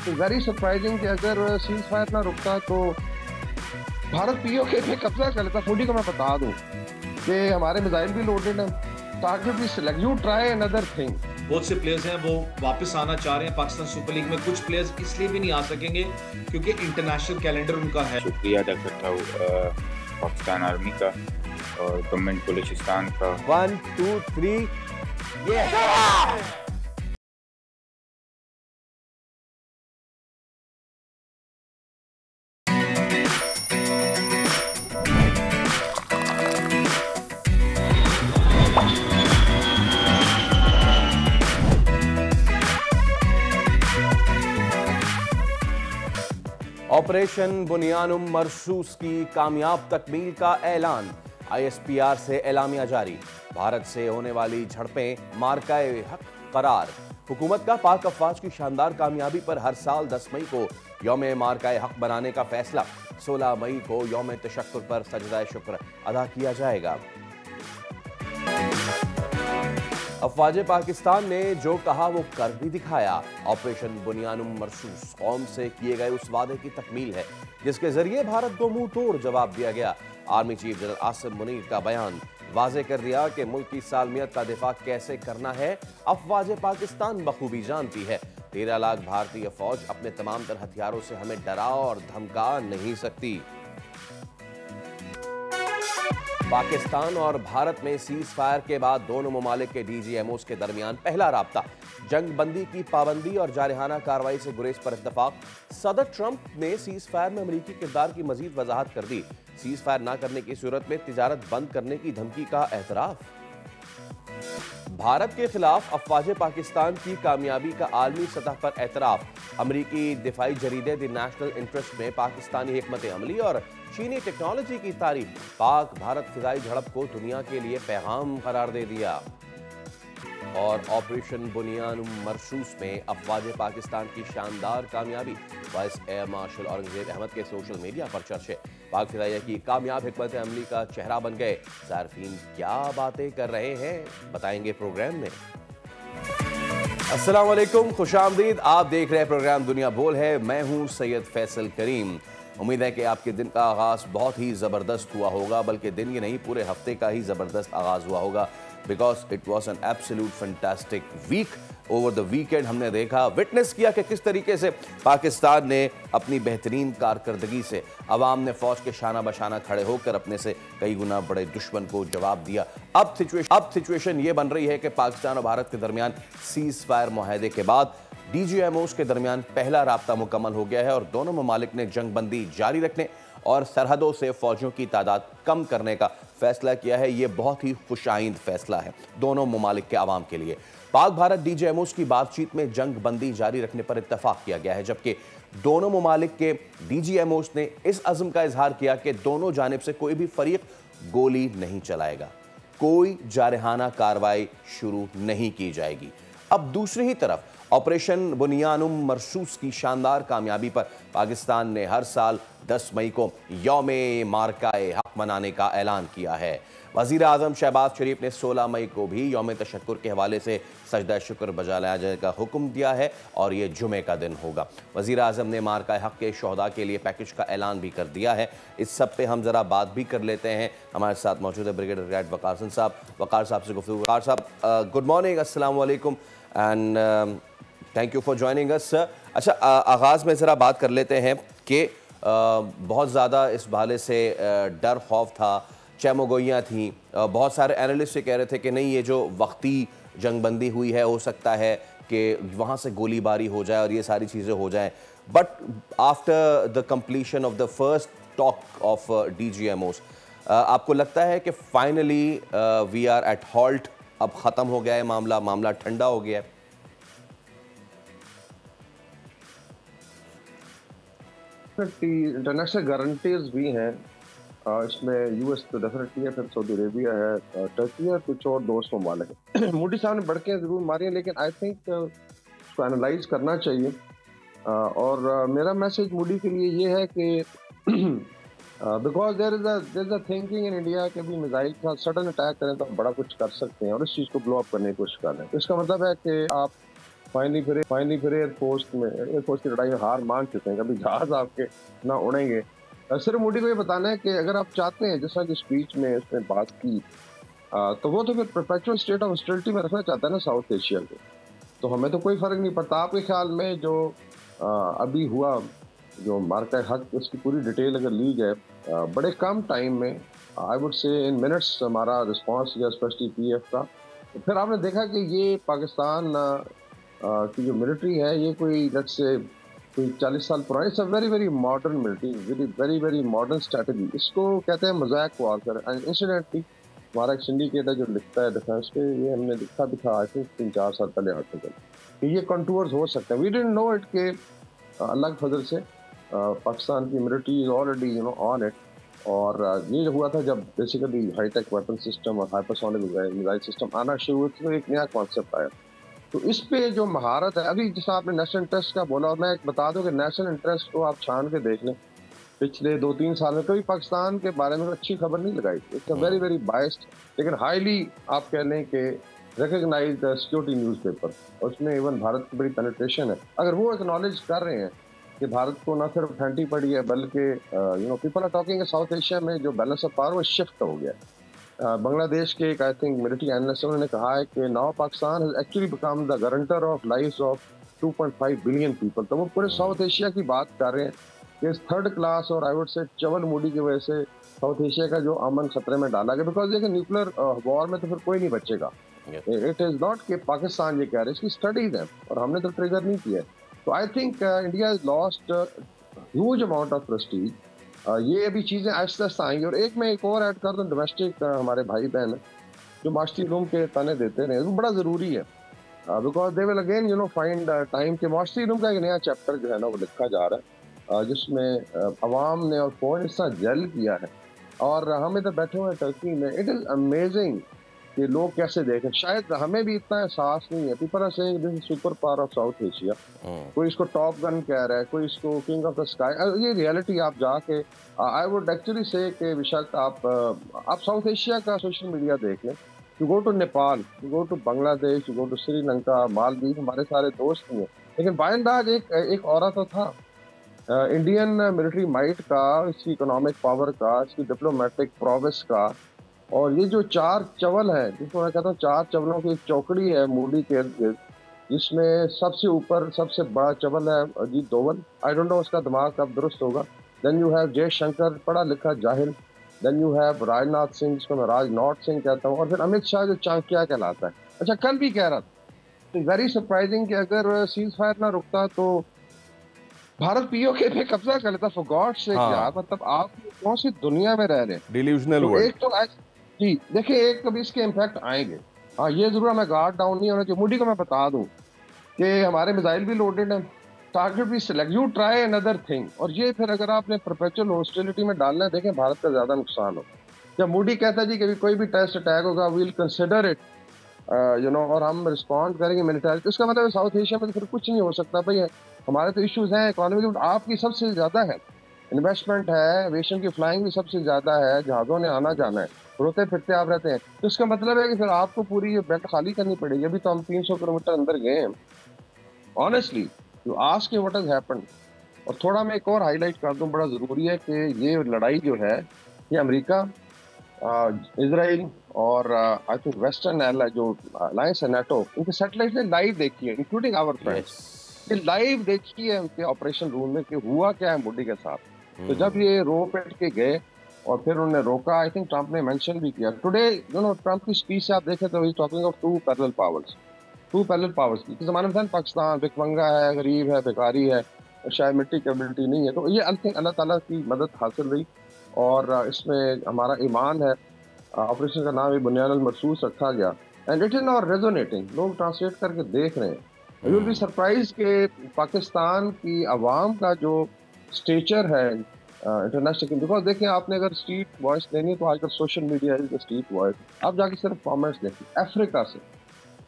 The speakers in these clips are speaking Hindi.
वेरी सरप्राइजिंग कि अगर सीज फायर ना रुकता तो भारत पीओके पे कब्जा कर लेता। फूडी को मैं बता दूं कि हमारे मिसाइल भी लोडेड हैं, टारगेट भी select, you try another thing. बहुत से प्लेयर्स हैं वो वापस आना चाह रहे हैं पाकिस्तान सुपर लीग में। कुछ प्लेयर्स इसलिए भी नहीं आ सकेंगे क्योंकि इंटरनेशनल कैलेंडर उनका है। शुक्रिया अदा करता हूँ पाकिस्तान आर्मी का और गवर्नमेंट बलूचिस्तान का। 1 2 3 ऑपरेशन बुनियानुम मरसूस की कामयाब तकमील का ऐलान। आईएसपीआर से एलामिया जारी। भारत से होने वाली झड़पें मार्काए हक करार। हुकूमत का पाक अफवाज की शानदार कामयाबी पर हर साल 10 मई को यौम मार्काए हक बनाने का फैसला। 16 मई को यौम तशक्कुर पर सजदा शुक्र अदा किया जाएगा। अफवाज पाकिस्तान ने जो कहा वो कर भी दिखाया। ऑपरेशन बुनियानुम मरसूस कौम से किए गए उस वादे की तकमील है जिसके जरिए भारत को मुंह तोड़ जवाब दिया गया। Army chief general Asim Munir का बयान वाजे कर दिया कि मुल्क की सालमियत का दिफा कैसे करना है अफवाज पाकिस्तान बखूबी जानती है। 13 लाख भारतीय फौज अपने तमाम तर हथियारों से हमें डरा और धमका नहीं सकती। पाकिस्तान और भारत में सीज फायर के बाद दोनों ममालिक के डीजीएमओस के दरमियान पहला राब्ता। जंग बंदी की पाबंदी और जारहाना कार्रवाई से गुरेज पर इत्तफाक। सदर ट्रंप ने सीज फायर में अमरीकी किरदार की मजीद वजाहत कर दी। सीज फायर न करने की सूरत में तिजारत बंद करने की धमकी का एतराफ। भारत के खिलाफ अफवाज पाकिस्तान की कामयाबी का आलमी सतह पर एतराफ। अमरीकी दिफाई जरीदे द नेशनल इंटरेस्ट में पाकिस्तानी हिकमत अमली और चीनी टेक्नोलॉजी की तारीफ। पाक भारत फिजाई झड़प को दुनिया के लिए पैगाम करार दे दिया। और ऑपरेशन बुनियानुम मरसूस में अफवाज पाकिस्तान की शानदार कामयाबी। Vice air marshal Aurangzeb Ahmed के सोशल मीडिया पर चर्चे। पाक फिजाइया की कामयाब हिकमत अमली का चेहरा बन गए। सार्फीन क्या बातें कर रहे हैं बताएंगे प्रोग्राम में। अस्सलाम वालेकुम, खुशामदीद। आप देख रहे हैं प्रोग्राम दुनिया बोल है। मैं हूं सैयद फैसल करीम। उम्मीद है कि आपके दिन का आगाज़ बहुत ही ज़बरदस्त हुआ होगा, बल्कि दिन ही नहीं पूरे हफ्ते का ही ज़बरदस्त आगाज़ हुआ होगा। Because it was an absolute fantastic week. Over the weekend हमने देखा, विटनेस किया कि किस तरीके से पाकिस्तान ने अपनी बेहतरीन कारकर्दगी से अवाम ने फ़ौज के शाना बशाना खड़े होकर अपने से कई गुना बड़े दुश्मन को जवाब दिया। अब सिचुएशन ये बन रही है कि पाकिस्तान और भारत के दरमियान सीज फायर मुआहदे के बाद डीजीएमओस के दरमियान पहला राब्ता मुकम्मल हो गया है और दोनों ममालिक ने जंग बंदी जारी रखने और सरहदों से फौजियों की तादाद कम करने का फैसला किया है। ये बहुत ही खुशाइंद फैसला है दोनों ममालिक के आवाम के लिए। पाक भारत डीजीएमओस की बातचीत में जंग बंदी जारी रखने पर इत्तफाक किया गया है, जबकि दोनों ममालिक के डीजीएमओस ने इस अज़्म का इजहार किया कि दोनों जानिब से कोई भी फरीक गोली नहीं चलाएगा, कोई जारहाना कार्रवाई शुरू नहीं की जाएगी। अब दूसरी ही तरफ ऑपरेशन बुनियानुम मरसूस की शानदार कामयाबी पर पाकिस्तान ने हर साल 10 मई को यौम मार्काए हक मनाने का ऐलान किया है। वज़ीर आज़म शहबाज शरीफ ने 16 मई को भी यौम तशक्कुर के हवाले से सजदा शुक्र बजा लाया जाने का हुक्म दिया है और ये जुमे का दिन होगा। वज़ीर आज़म ने मार्काए हक के शोहदा के लिए पैकेज का ऐलान भी कर दिया है। इस सब पे हम ज़रा बात भी कर लेते हैं। हमारे साथ मौजूद है ब्रिगेडियर रिटायर्ड वक़ार हसन साहब। वक़ार साहब से गुफ्तगू। वक़ार साहब, गुड मॉर्निंग, अस्सलाम वालेकुम and thank you for joining us sir. अच्छा, आगाज़ में ज़रा बात कर लेते हैं कि बहुत ज़्यादा इस हवाले से डर खौफ था, चैमोगोइयाँ थीं। बहुत सारे एनालिस्ट ये कह रहे थे कि नहीं, ये जो वक्ती जंगबंदी हुई है हो सकता है कि वहाँ से गोलीबारी हो जाए और ये सारी चीज़ें हो जाएं। But after the completion of the first talk of DGMOs, आपको लगता है कि finally we are at halt, अब ख़त्म हो गया है मामला ठंडा हो गया है? इंटरनेशनल गारंटीज भी हैं इसमें। यूएस तो डेफिनेटली है, फिर सऊदी अरेबिया है, टर्की है, कुछ और दोस्त ममालिक हैं। मोदी साहब ने बढ़के जरूर मारी है, लेकिन आई थिंक उसको एनालाइज करना चाहिए। और मेरा मैसेज मोदी के लिए ये है कि because there is a thinking in India कि भी मिसाइल का सडन अटैक करें तो हम बड़ा कुछ कर सकते हैं और इस चीज़ को ब्लो अप करने की कोशिश कर रहे हैं। तो इसका मतलब है कि आप फाइनली फिर एयरफोर्स की लड़ाई में हार मान चुके हैं, कभी जहाज आपके ना उड़ेंगे। सिर्फ मोदी को ये बताना है कि अगर आप चाहते हैं, जैसा कि स्पीच में उसने बात की, तो वो तो फिर परपेचुअल स्टेट ऑफ हॉस्टिलिटी में रखना चाहता है ना साउथ एशिया को। तो हमें तो कोई फर्क नहीं पड़ता। आपके ख्याल में जो अभी हुआ, जो मार्का हक, उसकी पूरी डिटेल अगर ली जाए, बड़े कम टाइम में, I would say in minutes, हमारा रिस्पांस किया स्पेशली पीएफ का। तो फिर आपने देखा कि ये पाकिस्तान की जो मिलिट्री है, ये कोई लेट्स से कोई 40 साल पुरानी, it's a very very modern military, very very modern strategy. इसको कहते हैं मोज़ैक वॉरफेयर। एंड इंसिडेंटली हमारा एक सिंडिकेट है जो लिखता है डिफेंस पे, ये हमने लिखा भी था आई थिंक 3-4 साल पहले आर्टिकल कि ये कंटूर्स हो सकते हैं। वी डिडंट नो इट के अल्लाह के फजल से पाकिस्तान की military is already on it. और ये हुआ था जब बेसिकली हाईटेक वेपन सिस्टम और हाइपरसोनिक मिसाइल सिस्टम आना शुरू हुए, तो एक नया कॉन्सेप्ट आया। तो इस पे जो महारत है, अभी जैसा आपने नेशनल इंटरेस्ट का बोला, और मैं बता दूं कि नेशनल इंटरेस्ट को आप छान के देख लें, पिछले 2-3 साल में कभी पाकिस्तान के बारे में अच्छी खबर नहीं लगाई। It's a very very biased लेकिन हाईली आप कह लें कि रिकग्नाइज्ड सिक्योरिटी न्यूज़पेपर, और उसमें इवन भारत की बड़ी पेनिट्रेशन है। अगर वो एक्नॉलेज कर रहे हैं कि भारत को ना सिर्फ ठंडी पड़ी है, बल्कि people are talking South Asia में जो बैलेंस ऑफ पावर वो शिफ्ट हो गया है। बांग्लादेश के एक आई थिंक मिलिट्री एनालिस्ट उन्होंने कहा है कि now Pakistan has actually become the guarantor of lives of 2.5 billion people. तो वो पूरे साउथ एशिया की बात कर रहे हैं कि इस थर्ड क्लास और आई वुड से चवल मूडी की वजह से साउथ एशिया का जो अमन खतरे में डाला गया। बिकॉज देखिए न्यूक्लियर वॉर में तो फिर कोई नहीं बचेगा। इट इज नॉट कि पाकिस्तान ये कह रहे हैं, इसकी स्टडीज है और हमने तो ट्रिगर नहीं किया। तो I think India has lost huge amount of Prestige. ये अभी चीज़ें आहिस्ता आहिस्ता आएंगी। और एक और ऐड कर दूँ, डोमेस्टिक हमारे भाई बहन जो मास्टरी रूम के ताने देते रहे, वो बड़ा ज़रूरी है। Because they will again find time के मास्टरी रूम का एक नया चैप्टर जो है ना वो लिखा जा रहा है, जिसमें अवाम ने और फौज ने इतना जेल किया है। और हम इधर बैठे हुए हैं टर्की में, इट इज़ अमेजिंग कि लोग कैसे देखें। शायद हमें भी इतना एहसास नहीं है। People are saying this is super power of South Asia. कोई इसको टॉप गन कह रहा है, कोई इसको किंग ऑफ द स्काई। ये रियलिटी आप जाके आई वुड एक्चुअली से कि बेशक आप साउथ एशिया का सोशल मीडिया देख लें। You go to Nepal, you go to Bangladesh, you go to Sri Lanka, Maldives, हमारे सारे दोस्त हैं। लेकिन बाय एंड लार्ज एक औरत तो था इंडियन मिलिट्री माइट का, इसकी इकोनॉमिक पावर का, इसकी डिप्लोमेटिक प्रोवेस का। और ये जो 4 चवल है, जिसको मैं कहता हूँ 4 चवलों की एक चौकड़ी है मूडी के इर्द गिर्द, जिसमें सबसे ऊपर सबसे बड़ा चवल है Ajit Doval. I don't know उसका दिमाग कब दुरुस्त होगा। देन यू हैव जयशंकर, पढ़ा लिखा जाहिल। Then you have Rajnath Singh, जिसको मैं राजनाथ सिंह कहता हूँ। और फिर अमित शाह जो चाणक्य कहलाता है। अच्छा, कल भी कह रहा था, तो वेरी सरप्राइजिंग कि अगर सीज फायर ना रुकता तो भारत पीओके पे कब्जा कर लेता। फॉर गॉड सेक यार, मतलब आप कौन सी दुनिया में रह रहे हैं? डिल्यूजनल तो वर्ल्ड। एक तो जी देखिए, एक कभी इसके इम्पैक्ट आएंगे। हाँ, ये जरूर हमें गार्ड डाउन नहीं होना चाहिए। मोदी को मैं बता दूं कि हमारे मिसाइल भी लोडेड हैं, टारगेट भी select, you try another thing. और ये फिर अगर आपने परपेचुअल हॉस्टिलिटी में डालना है, देखें भारत का ज्यादा नुकसान हो। जब मोदी कहता है जी कि कोई भी टेस्ट अटैक होगा, वील कंसिडर इट और हम रिस्पॉन्ड करेंगे मिलिटरी, तो इसका मतलब साउथ एशिया में तो फिर कुछ नहीं हो सकता। भाई हमारे तो इश्यूज हैं इकोनॉमी, आपकी सबसे ज्यादा है, इन्वेस्टमेंट है, एविएशन की फ्लाइंग भी सबसे ज्यादा है, जहाजों ने आना जाना है, रोते फिरते आप रहते हैं। तो इसका मतलब है कि फिर आपको पूरी ये बेल्ट खाली करनी पड़ेगी। अभी तो हम 300 किलोमीटर अंदर गए हैं। Honestly you ask what has happened. और थोड़ा मैं एक और हाईलाइट कर दूं, बड़ा ज़रूरी है कि ये लड़ाई जो है, ये अमेरिका, इजराइल और आई थिंक वेस्टर्न एलाय जो अलायंस है नाटो, उनके सैटेलाइट ने लाइव देखी है, इंक्लूडिंग आवर फ्रेंड्स। ये लाइव देखी है उनके ऑपरेशन रूम में कि हुआ क्या है मोदी के साथ। तो जब ये रो पेट के गए और फिर उन्होंने रोका, आई थिंक ट्रंप ने मेंशन भी किया टुडे, ट्रंप की स्पीच से आप देखें तो ही talking of two parallel powers की जमाने में पाकिस्तान भिखमंगा है, गरीब है, बेकारी है, शायद मिट्टी की एबिलिटी नहीं है। तो ये आई थिंक अल्लाह ताला की मदद हासिल रही और इसमें हमारा ईमान है। ऑपरेशन का नाम बुनियानुल मरसूस रखा गया and it is not resonating. लोग ट्रांसलेट करके देख रहे हैं। यू विल बी सरप्राइज के पाकिस्तान की आवाम का जो स्टेचर है इंटरनेशनल, बिकॉज देखिए आपने अगर स्ट्रीट वॉइस लेनी है तो आजकल social media is the street voice. आप जाके सिर्फ कमेंट्स देखिए, अफ्रीका से,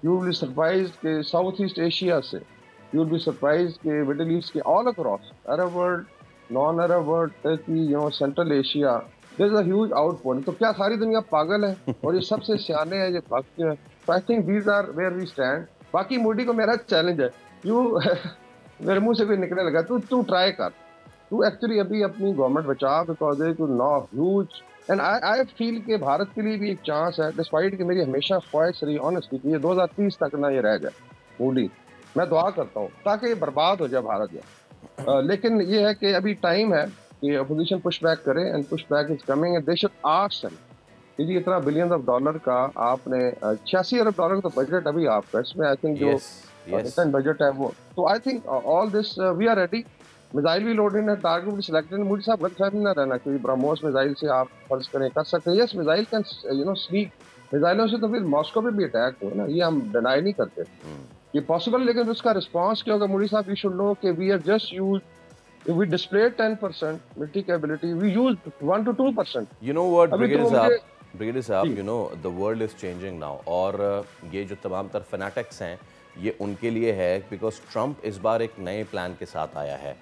यू विल बी सरप्राइज के साउथ ईस्ट एशिया से, यू विल बी सरप्राइज के मिडिल ईस्ट के, all across Arab world, non Arab world, Turkey, Central Asia, there is a huge output. तो क्या सारी दुनिया पागल है और ये सबसे सियाने हैं, ये भक्त हैं? तो I think these are where we stand. बाकी मोदी को मेरा चैलेंज है, यू मेरे मुंह से कोई निकलने लगा, तू ट्राई कर, तू एक्चुअली अभी अपनी गवर्नमेंट बचा, because it will know huge and I feel कि भारत के लिए भी एक चांस है, डिस्पाइट कि मेरी हमेशा ख्वाहिश रही ऑनेस्टली कि ये 2030 तक ना ये रह जाए मोदी, मैं दुआ करता हूँ ताकि ये बर्बाद हो जाए भारत या लेकिन ये है कि अभी टाइम है कि अपोजिशन पुश बैक करे and push back is coming and they should ask him कि इतना बिलियन ऑफ डॉलर का आपने 86 अरब डॉलर का बजट अभी आपका, इसमें आई थिंक जो डिफेंस बजट है वो, तो I think all this we are ready, missile भी लोडेड है, टारगेट भी सिलेक्टेड, मुझे साहब गलतफहमी ना रहना कि ब्रह्मोस मिसाइल से आप फर्ज करें कर सकते हैं, यस मिसाइल कैन स्नीक, मिसाइलों से तो फिर मॉस्को पे भी अटैक हुए ना, ये हम डिनाई नहीं करते, ये पॉसिबल, लेकिन उसका रिस्पांस क्या होगा मोदी साहब, यू शुड नो कि we have just used, we displayed 10% military capability, we used 1 to 2%. You know what, Brigadier साहब, you know the world is changing now, और ये जो तमाम तर फैनेटिक्स हैं ये उनके लिए है बिकॉज ट्रंप इस बार एक नए प्लान के साथ आया है।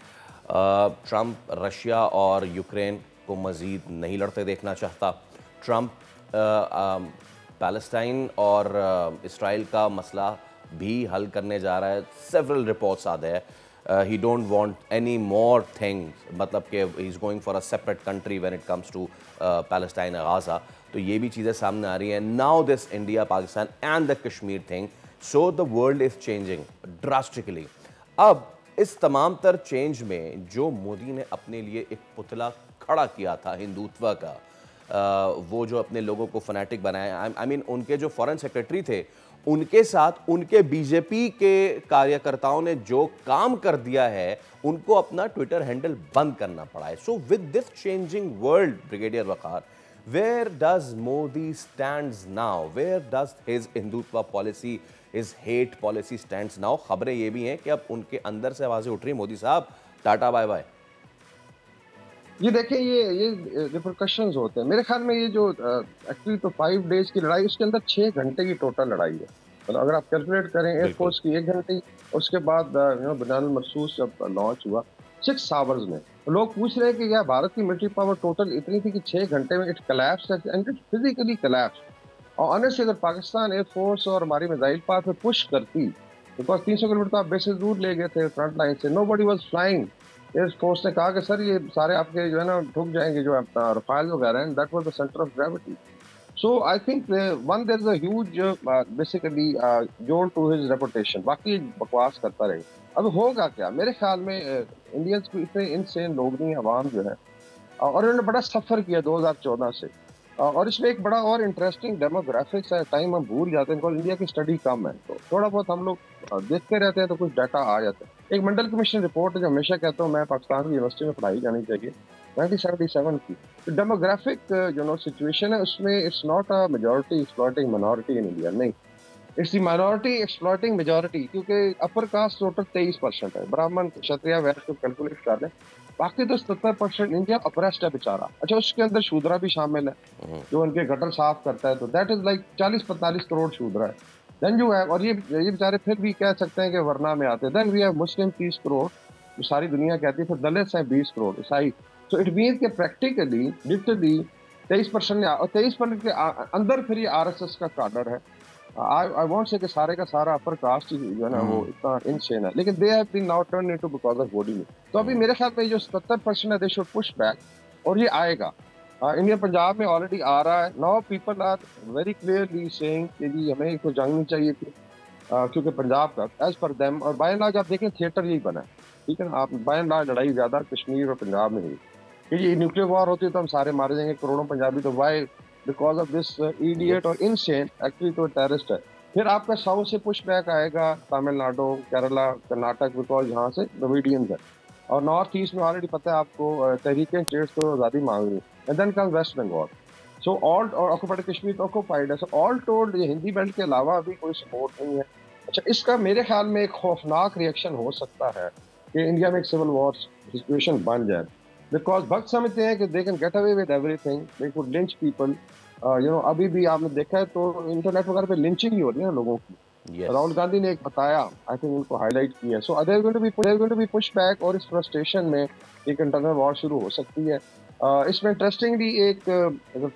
ट्रंप रशिया और यूक्रेन को मज़ीद नहीं लड़ते देखना चाहता। ट्रंप पैलेस्टाइन और इसराइल का मसला भी हल करने जा रहा है। सेवरल रिपोर्ट्स आ गए, he don't want any more things, मतलब कि he's going for a separate country when it comes to Palestine and Gaza। तो ये भी चीज़ें सामने आ रही हैं। Now this India, Pakistan and the Kashmir thing, so the world is changing drastically। अब इस तमाम तर चेंज में जो मोदी ने अपने लिए एक पुतला खड़ा किया था हिंदुत्व का, वो जो अपने लोगों को फनाटिक बनाया, आई मीन उनके जो फॉरेन सेक्रेटरी थे उनके साथ उनके बीजेपी के कार्यकर्ताओं ने जो काम कर दिया है उनको अपना ट्विटर हैंडल बंद करना पड़ा है। So with this changing world brigadier Waqar, where does Modi stands now, where does his Hindutva policy, his hate policy stands now? खबरें ये भी हैं कि अब उनके अंदर से आवाजें उठ रही, मोदी साहब टाटा बाय बाय। ये देखें, ये रिपरकशंस होते हैं मेरे ख्याल में। ये जो एक्चुअली तो 5 डेज की लड़ाई, उसके अंदर 6 घंटे की टोटल लड़ाई है। मतलब अगर आप कैलकुलेट करें एयरफोर्स की 1 घंटे, उसके बाद बदानुल मरसूस जब लॉन्च हुआ 6 आवर्स में, तो लोग पूछ रहे हैं कि यार भारत की मिलिट्री पावर टोटल इतनी थी कि 6 घंटे में it collapse and it physically collapse. और ऑनेस्टली अगर पाकिस्तान एयरफोर्स और हमारी मिसाइल पावर पे पुश करती, बिकॉज 300 किलोमीटर तो आप बेसिस दूर ले गए थे फ्रंट लाइन से, नोबडी वाज फ्लाइंग। एयरफोर्स ने कहा कि सर ये सारे आपके जो है ना ठुक जाएंगे, जो रफाल वगैरह हैं, that was the centre of gravity. So I think one there is a huge basically jolt to his reputation. बाकी बकवास करता रहे, अब होगा क्या? मेरे ख्याल में इंडियंस को इतने इनसेन लोग नहीं, आवाम जो है, और उन्होंने बड़ा सफ़र किया 2014 से। और इसमें एक बड़ा और इंटरेस्टिंग डेमोग्राफिक्स है, टाइम हम भूल जाते हैं, बिकॉज इंडिया की स्टडी कम है, तो थोड़ा बहुत हम लोग देखते रहते हैं तो कुछ डाटा आ जाता है। एक मंडल कमीशन रिपोर्ट है जो हमेशा कहता हूँ मैं, पाकिस्तान की यूनिवर्सिटी में पढ़ाई जानी चाहिए, 1977 की। तो डेमोग्राफिक जो नो सिचुएशन है उसमें it's not a majority exploiting minority in India, नहीं, it's the minority exploiting majority, क्योंकि अपर कास्ट टोटल 23% है, ब्राह्मण क्षत्रिय वैश्य को कैलकुलेट कर लें, बाकी तो 70% इंडिया अप्रेस्ड है बेचारा। अच्छा, उसके अंदर शूद्रा भी शामिल है जो उनके गटर साफ करता है, तो दैट इज लाइक 40-45 करोड़ शूद्रा है। देन जो है, और ये बेचारे फिर भी कह सकते हैं कि वरना में आते हैं। देन वी हैव मुस्लिम 30 करोड़, जो सारी दुनिया कहती है, फिर दलित हैं 20 करोड़, ईसाई। सो इट मीन्स के प्रैक्टिकली लिटरली 23% और 23% के अंदर फिर ये RSS का काडर है। आई वांट से कि सारे का सारा अपर कास्ट जो है ना वो इतना इनसेन है, लेकिन they have been now turn into because of body में। तो अभी मेरे ख्याल में जो 77% है, दे शुड पुश बैक, और ये आएगा। इंडिया पंजाब में ऑलरेडी आ रहा है। Now people are very clearly saying कि जी हमें इसको जंग नहीं चाहिए थी, क्योंकि पंजाब का एज पर देम, और बाय एंड लार्ज आप देखें थिएटर यही बना है, ठीक है ना। आप बाय एंड लार्ज लड़ाई ज्यादा कश्मीर और पंजाब में हुई, कि ये न्यूक्लियर वॉर होती तो हम सारे मारे जाएंगे, करोड़ों पंजाबी, तो why because of this idiot और इनसेन, एक्चुअली तो टेररिस्ट है। फिर आपका साउथ से पुश बैक आएगा, तमिलनाडु, केरला, कर्नाटक, बिकॉज यहाँ से द्रविडियंस है, और नॉर्थ ईस्ट में ऑलरेडी पता है आपको तहरीकें स्टेट्स तो आज़ादी मांग रही, and then come West Bengal. So all, और ऑक्युपाइड कश्मीर तो ऑक्युपाइड है। सो ऑल टोल्ड ये हिंदी बेल्ट के अलावा अभी कोई सपोर्ट नहीं है। अच्छा, इसका मेरे ख्याल में एक खौफनाक रिएक्शन हो सकता है कि इंडिया में एक सिविल वॉर सिचुएशन बन जाए, बिकॉज भक्त समझते हैं कि they can get away with everything, they could lynch people. अभी भी आपने देखा है तो इंटरनेट वगैरह पे लिंचिंग ही हो रही है ना लोगों की। राहुल गांधी ने एक बताया, आई थिंक उनको हाईलाइट किया। So they are going to be push back, और इस फ्रस्ट्रेशन में एक इंटरनल वॉर शुरू हो सकती है। इसमें इंटरेस्टिंगली एक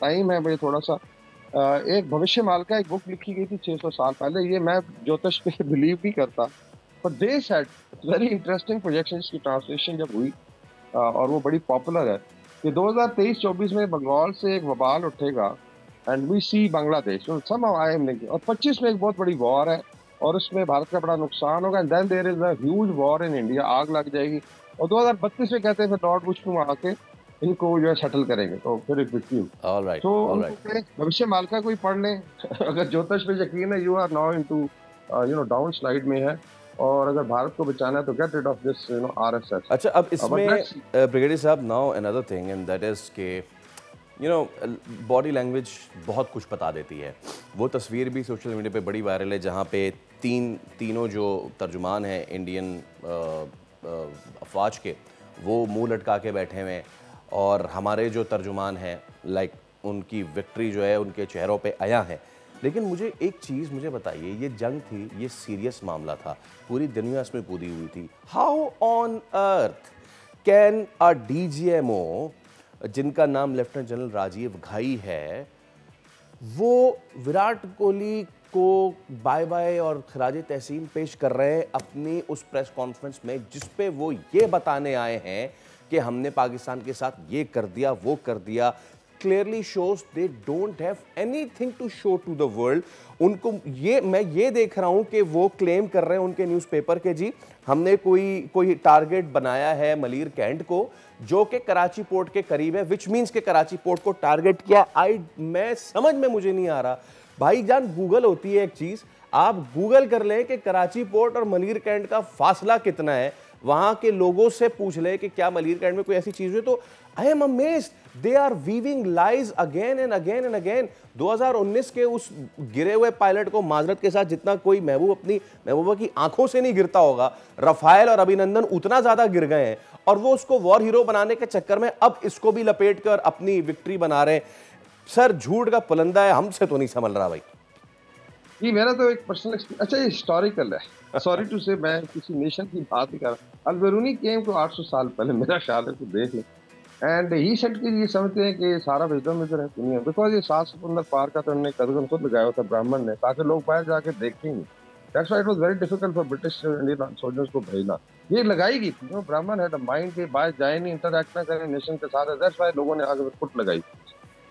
टाइम है मुझे थोड़ा सा, एक भविष्य माल का एक बुक लिखी गई थी 600 साल पहले। ये मैं ज्योतिष पे बिलीव नहीं करता, पर they said very interesting projections की ट्रांसलेशन जब हुई और वो बड़ी पॉपुलर है कि 2023-24 में बंगाल से एक वबाल उठेगा and we see Bangladesh some I am linking, और 25 में एक बहुत बड़ी वॉर है और उसमें भारत का बड़ा नुकसान होगा, and then there is a huge war in India, आग लग जाएगी, और 2032 में कहते हैं फिर लॉर्ड बुश आके इनको जो है सेटल करेंगे, तो फिर एक विक्टिम। ऑलराइट, तो ऑलराइट। भविष्य माल का कोई पढ़ लें अगर ज्योतिष पे यकीन है, you are now into downslide में है, और अगर भारत को बचाना है तो get rid of this RSS. अच्छा, अब इसमें ब्रिगेडियर साहब, now another thing and that is के बॉडी लैंग्वेज बहुत कुछ बता देती है। वो तस्वीर भी सोशल मीडिया पे बड़ी वायरल है जहाँ पे तीनों जो तर्जुमान हैं इंडियन अफवाज के, वो मुंह लटका के बैठे हुए हैं, और हमारे जो तर्जुमान हैं लाइक उनकी विक्ट्री जो है उनके चेहरों पे आया है। लेकिन मुझे एक चीज़ मुझे बताइए, ये जंग थी, ये सीरियस मामला था, पूरी दुनिया इसमें कूदी हुई थी। How on earth can a DGMO जिनका नाम लेफ्टिनेंट जनरल राजीव घाई है, वो विराट कोहली को बाय बाय और खराज तहसीन पेश कर रहे हैं अपनी उस प्रेस कॉन्फ्रेंस में, जिस पे वो ये बताने आए हैं कि हमने पाकिस्तान के साथ ये कर दिया, वो कर दिया। Clearly shows they don't have anything to show to the world. उनको मैं ये देख रहा हूं कि वो क्लेम कर रहे हैं उनके न्यूज़पेपर के, जी हमने कोई टारगेट बनाया है मलीर कैंट को, जो कि कराची पोर्ट के करीब है, विच मीन्स के कराची पोर्ट को टारगेट किया। मैं समझ में मुझे नहीं आ रहा भाईजान। गूगल होती है एक चीज, आप गूगल कर लें कि कराची पोर्ट और मलीर कैंट का फासला कितना है, वहां के लोगों से पूछ ले कि क्या मलीर कैंट में कोई ऐसी चीज है, तो I am amazed they are weaving lies again and again and again. 2019 के उस गिरे हुए पायलट को माजरत के साथ जितना कोई महबूबा की आंखों से नहीं गिरता होगा, रफायल और अभिनंदन उतना ज्यादा गिर गए हैं, और वो उसको वॉर हीरो बनाने के चक्कर में अब इसको भी लपेट कर अपनी विक्ट्री बना रहे हैं। सर झूठ का पुलंदा है, हमसे तो नहीं संभल रहा भाई। ये मेरा तो एक पर्सनल एक्सपीरियंस, अच्छा ये हिस्टोरिकल है, सॉरी टू से मैं किसी नेशन की बात नहीं कर रहा। अल-बिरूनी केम को 800 साल पहले, मेरा ख्याल है, तो देख ले, एंड ही सेड कि ये समझते हैं कि सारा विजडम इधर है दुनिया, बिकॉज ये 7 समुंदर पार का तो उन्होंने कदम खुद लगाया होता ब्राह्मण ने, ताकि लोग बाहर जाके देखेंगे। That's why it was very difficult for British Indian soldiers को भेजना। ये लगाई गई थी, ब्राह्मण हैड अ माइंड के बाहर जाए नहीं, इंटरैक्ट ना करें नेशन के साथ, दैट्स व्हाई लोगों ने आगे फुट लगाई।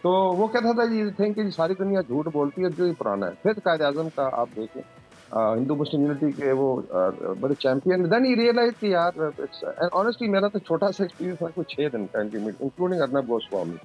तो वो कहता था ये थिंक कि सारी दुनिया झूठ बोलती है, जो ये पुराना है। फिर कायद आजम का आप देखें, हिंदू मुस्लिम यूनिटी के वो बड़े चैंपियन, देन ही रियलाइज कि यार एंड ऑनेस्टली मेरा तो छोटा सा एक्सपीरियंस था, कुछ 6 दिन का intimate, including Arnab Goswami.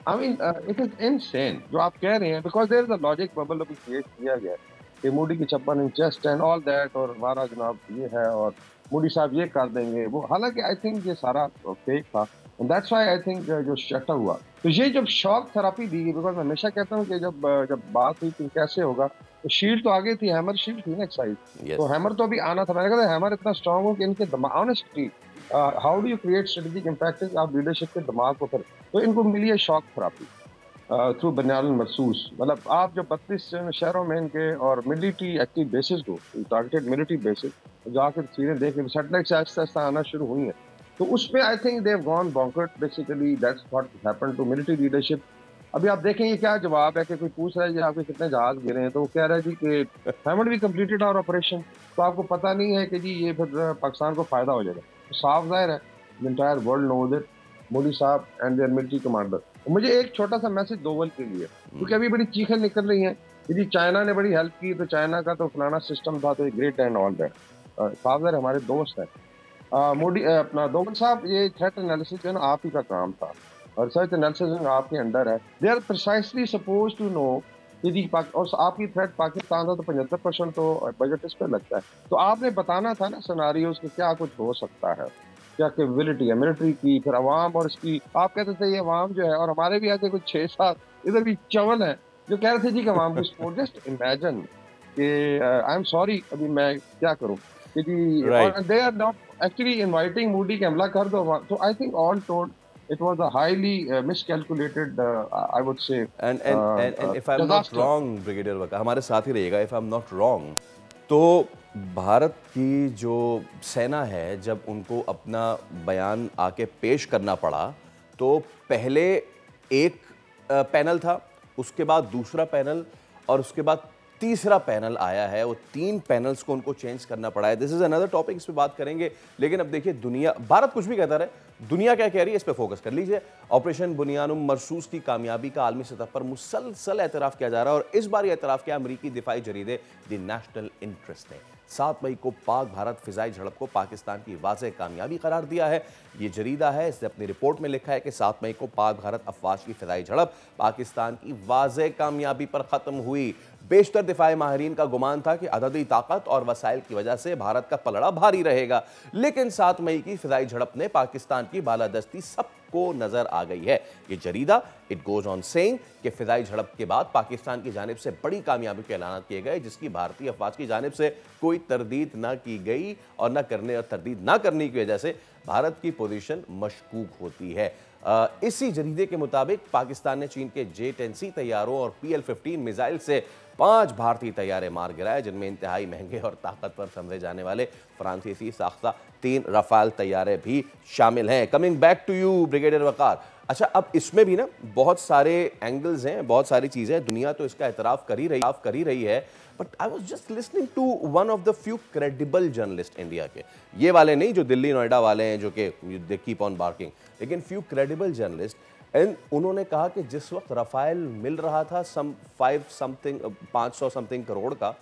I mean it is insane जो आप कह रहे हैं, because there is a logic bubble अभी क्रिएट किया गया कि मोदी की 56 inch chest and all that, और हमारा जनाब ये है, और मोदी साहब ये कर देंगे वो, हालांकि आई थिंक ये सारा फेक था। And that's why I think जो शटा हुआ, तो ये जब शॉक थेरेपी दी गई, बिकॉज मैं हमेशा कहता हूँ कि जब बात हुई थी कैसे होगा, तो शील्ड तो आगे थी, हैमर शील्ड थी ना एक साइड, तो हैमर तो अभी आना था। मैंने कहा हैमर इतना स्ट्रांग हो कि इनके दिमाग, honestly how do you create strategic impact, आप लीडरशिप के दिमाग को, फिर तो इनको मिली है शॉक थेरेपी थ्रू बनियाल मरसूस। मतलब आप जो 32 शहरों में इनके और मिलिट्री एक्टिव बेसिस को, टारगेटेड मिलिट्री बेसिस जाकर तस्वीरें देख के सैटेलाइट से आहिस्ता आहिस्ता आना शुरू हुई हैं, तो उसमें I think they have gone bonkers, basically that's what happened to military leadership. अभी आप देखें ये क्या जवाब है कि कोई पूछ रहा है जी आपके कितने जहाज गिरे हैं, तो वो कह रहा है जी कि haven't we completed our operation, तो आपको पता नहीं है कि जी ये फिर पाकिस्तान को फायदा हो जाएगा। तो साफ जाहिर है the entire world knows it, Modi साहब एंड देयर मिलिट्री कमांडर। मुझे एक छोटा सा मैसेज दोवल के लिए, क्योंकि अभी बड़ी चीखें निकल रही हैं कि जी चाइना ने बड़ी हेल्प की, तो चाइना का तो फलाना सिस्टम था, तो ग्रेट एंड ऑल दैट। साफ जाहिर हमारे दोस्त हैं मोदी अपना दोवल साहब, ये थ्रेट एनालिसिस जो है ना आप ही का काम था, और रिसर्च एनालिसिस आपके अंडर है। They are precisely suppose to know यदि और आपकी थ्रेट पाकिस्तान था, तो 75% तो बजट इस पर लगता है, तो आपने बताना था ना सिनारियोज कि क्या कुछ हो सकता है, क्या कैपेबिलिटी है मिलिट्री की, फिर अवाम और इसकी। आप कहते थे ये अवाम जो है, और हमारे भी ऐसे कुछ 6-7 इधर भी चवल है जो कह रहे थे जी कि अवाम को सपोर्ट, जस्ट इमेजिन कि आई एम सॉरी, अभी मैं क्या करूँ कि they are not actually inviting Modi के हमला कर दो, so I think all told it was a highly miscalculated I would say and if I'm not wrong brigadier Waqar हमारे साथ ही रहेगा, if I'm not wrong, तो भारत की जो सेना है जब उनको अपना बयान आके पेश करना पड़ा, तो पहले एक पैनल था उसके बाद दूसरा पैनल और उसके बाद तीसरा पैनल आया है। वो 3 पैनल्स को उनको चेंज करना पड़ा है। दिस इज अनदर टॉपिक, इस पे बात करेंगे। लेकिन अब देखिए, दुनिया, भारत कुछ भी कहता रहे, दुनिया क्या कह रही है इस पे फोकस कर लीजिए। ऑपरेशन बुनियानुम मरसूस की कामयाबी का आलमी सतह पर मुसलसल एतराफ़ किया जा रहा है और इस बार यह एतराफ़ किया अमरीकी दिफाई जरीदे द नेशनल इंटरेस्ट ने। 7 मई को पाक भारत फिजाई झड़प को पाकिस्तान की वाज़ेह कामयाबी करार दिया है। ये जरीदा है, इसने अपनी रिपोर्ट में लिखा है कि 7 मई को पाक भारत अफवाज की फिजाई झड़प पाकिस्तान की वाज़ेह कामयाबी पर ख़त्म हुई। बेशतर दिफाई माहिरीन का गुमान था कि अददी ताकत और वसाइल की वजह से भारत का पलड़ा भारी रहेगा, लेकिन 7 मई की फिजाई झड़प ने पाकिस्तान की बालादस्ती सबको नजर आ गई है। ये जरीदा इट गोज ऑन सेइंग कि फिजाई झड़प के बाद पाकिस्तान की जानिब से बड़ी कामयाबी के ऐलान किए गए, जिसकी भारतीय अफवाज की जानिब से कोई तरदीद न की गई और तरदीद न करने की वजह से भारत की पोजीशन मशकूक होती है। इसी जरीदे के मुताबिक पाकिस्तान ने चीन के J-10C तैयारों और PL-15 मिसाइल से 5 भारतीय तैयारे मार गिराए, जिनमें इंतहाई महंगे और ताकतवर समझे जाने वाले फ्रांसीसी साख्ता 3 रफाल तैयारे भी शामिल हैं। Coming back to you brigadier Waqar, अच्छा, अब इसमें भी ना बहुत सारे एंगल्स हैं, बहुत सारी चीज़ें हैं। दुनिया तो इसका एतराफ़ कर ही रही है, but I was just listening to one of the few credible journalist India के, ये वाले नहीं जो दिल्ली नोएडा वाले हैं जो कि दे कीप ऑन बार्किंग, लेकिन फ्यू क्रेडिबल जर्नलिस्ट, एंड उन्होंने कहा कि जिस वक्त रफाइल मिल रहा था 500 समथिंग करोड़ का,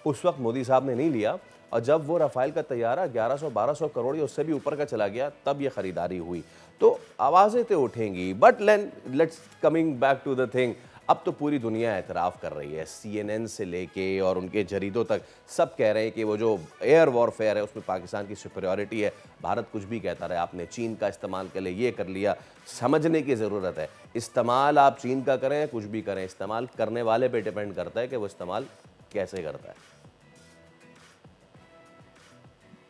उस वक्त मोदी साहब ने नहीं लिया, और जब वो रफाइल का तैयारा 1100-1200 करोड़ या उससे भी ऊपर का चला गया, तब ये खरीदारी हुई। तो आवाज़ें तो उठेंगी, but let's coming back to the thing, अब तो पूरी दुनिया एतराफ़ कर रही है, CNN से लेके और उनके जरीदों तक सब कह रहे हैं कि वो जो एयर वॉरफेयर है उसमें पाकिस्तान की सुपीरियॉरिटी है। भारत कुछ भी कहता रहे, आपने चीन का इस्तेमाल के लिए ये कर लिया, समझने की ज़रूरत है। इस्तेमाल आप चीन का करें, कुछ भी करें, इस्तेमाल करने वाले पे डिपेंड करता है कि वो इस्तेमाल कैसे करता है।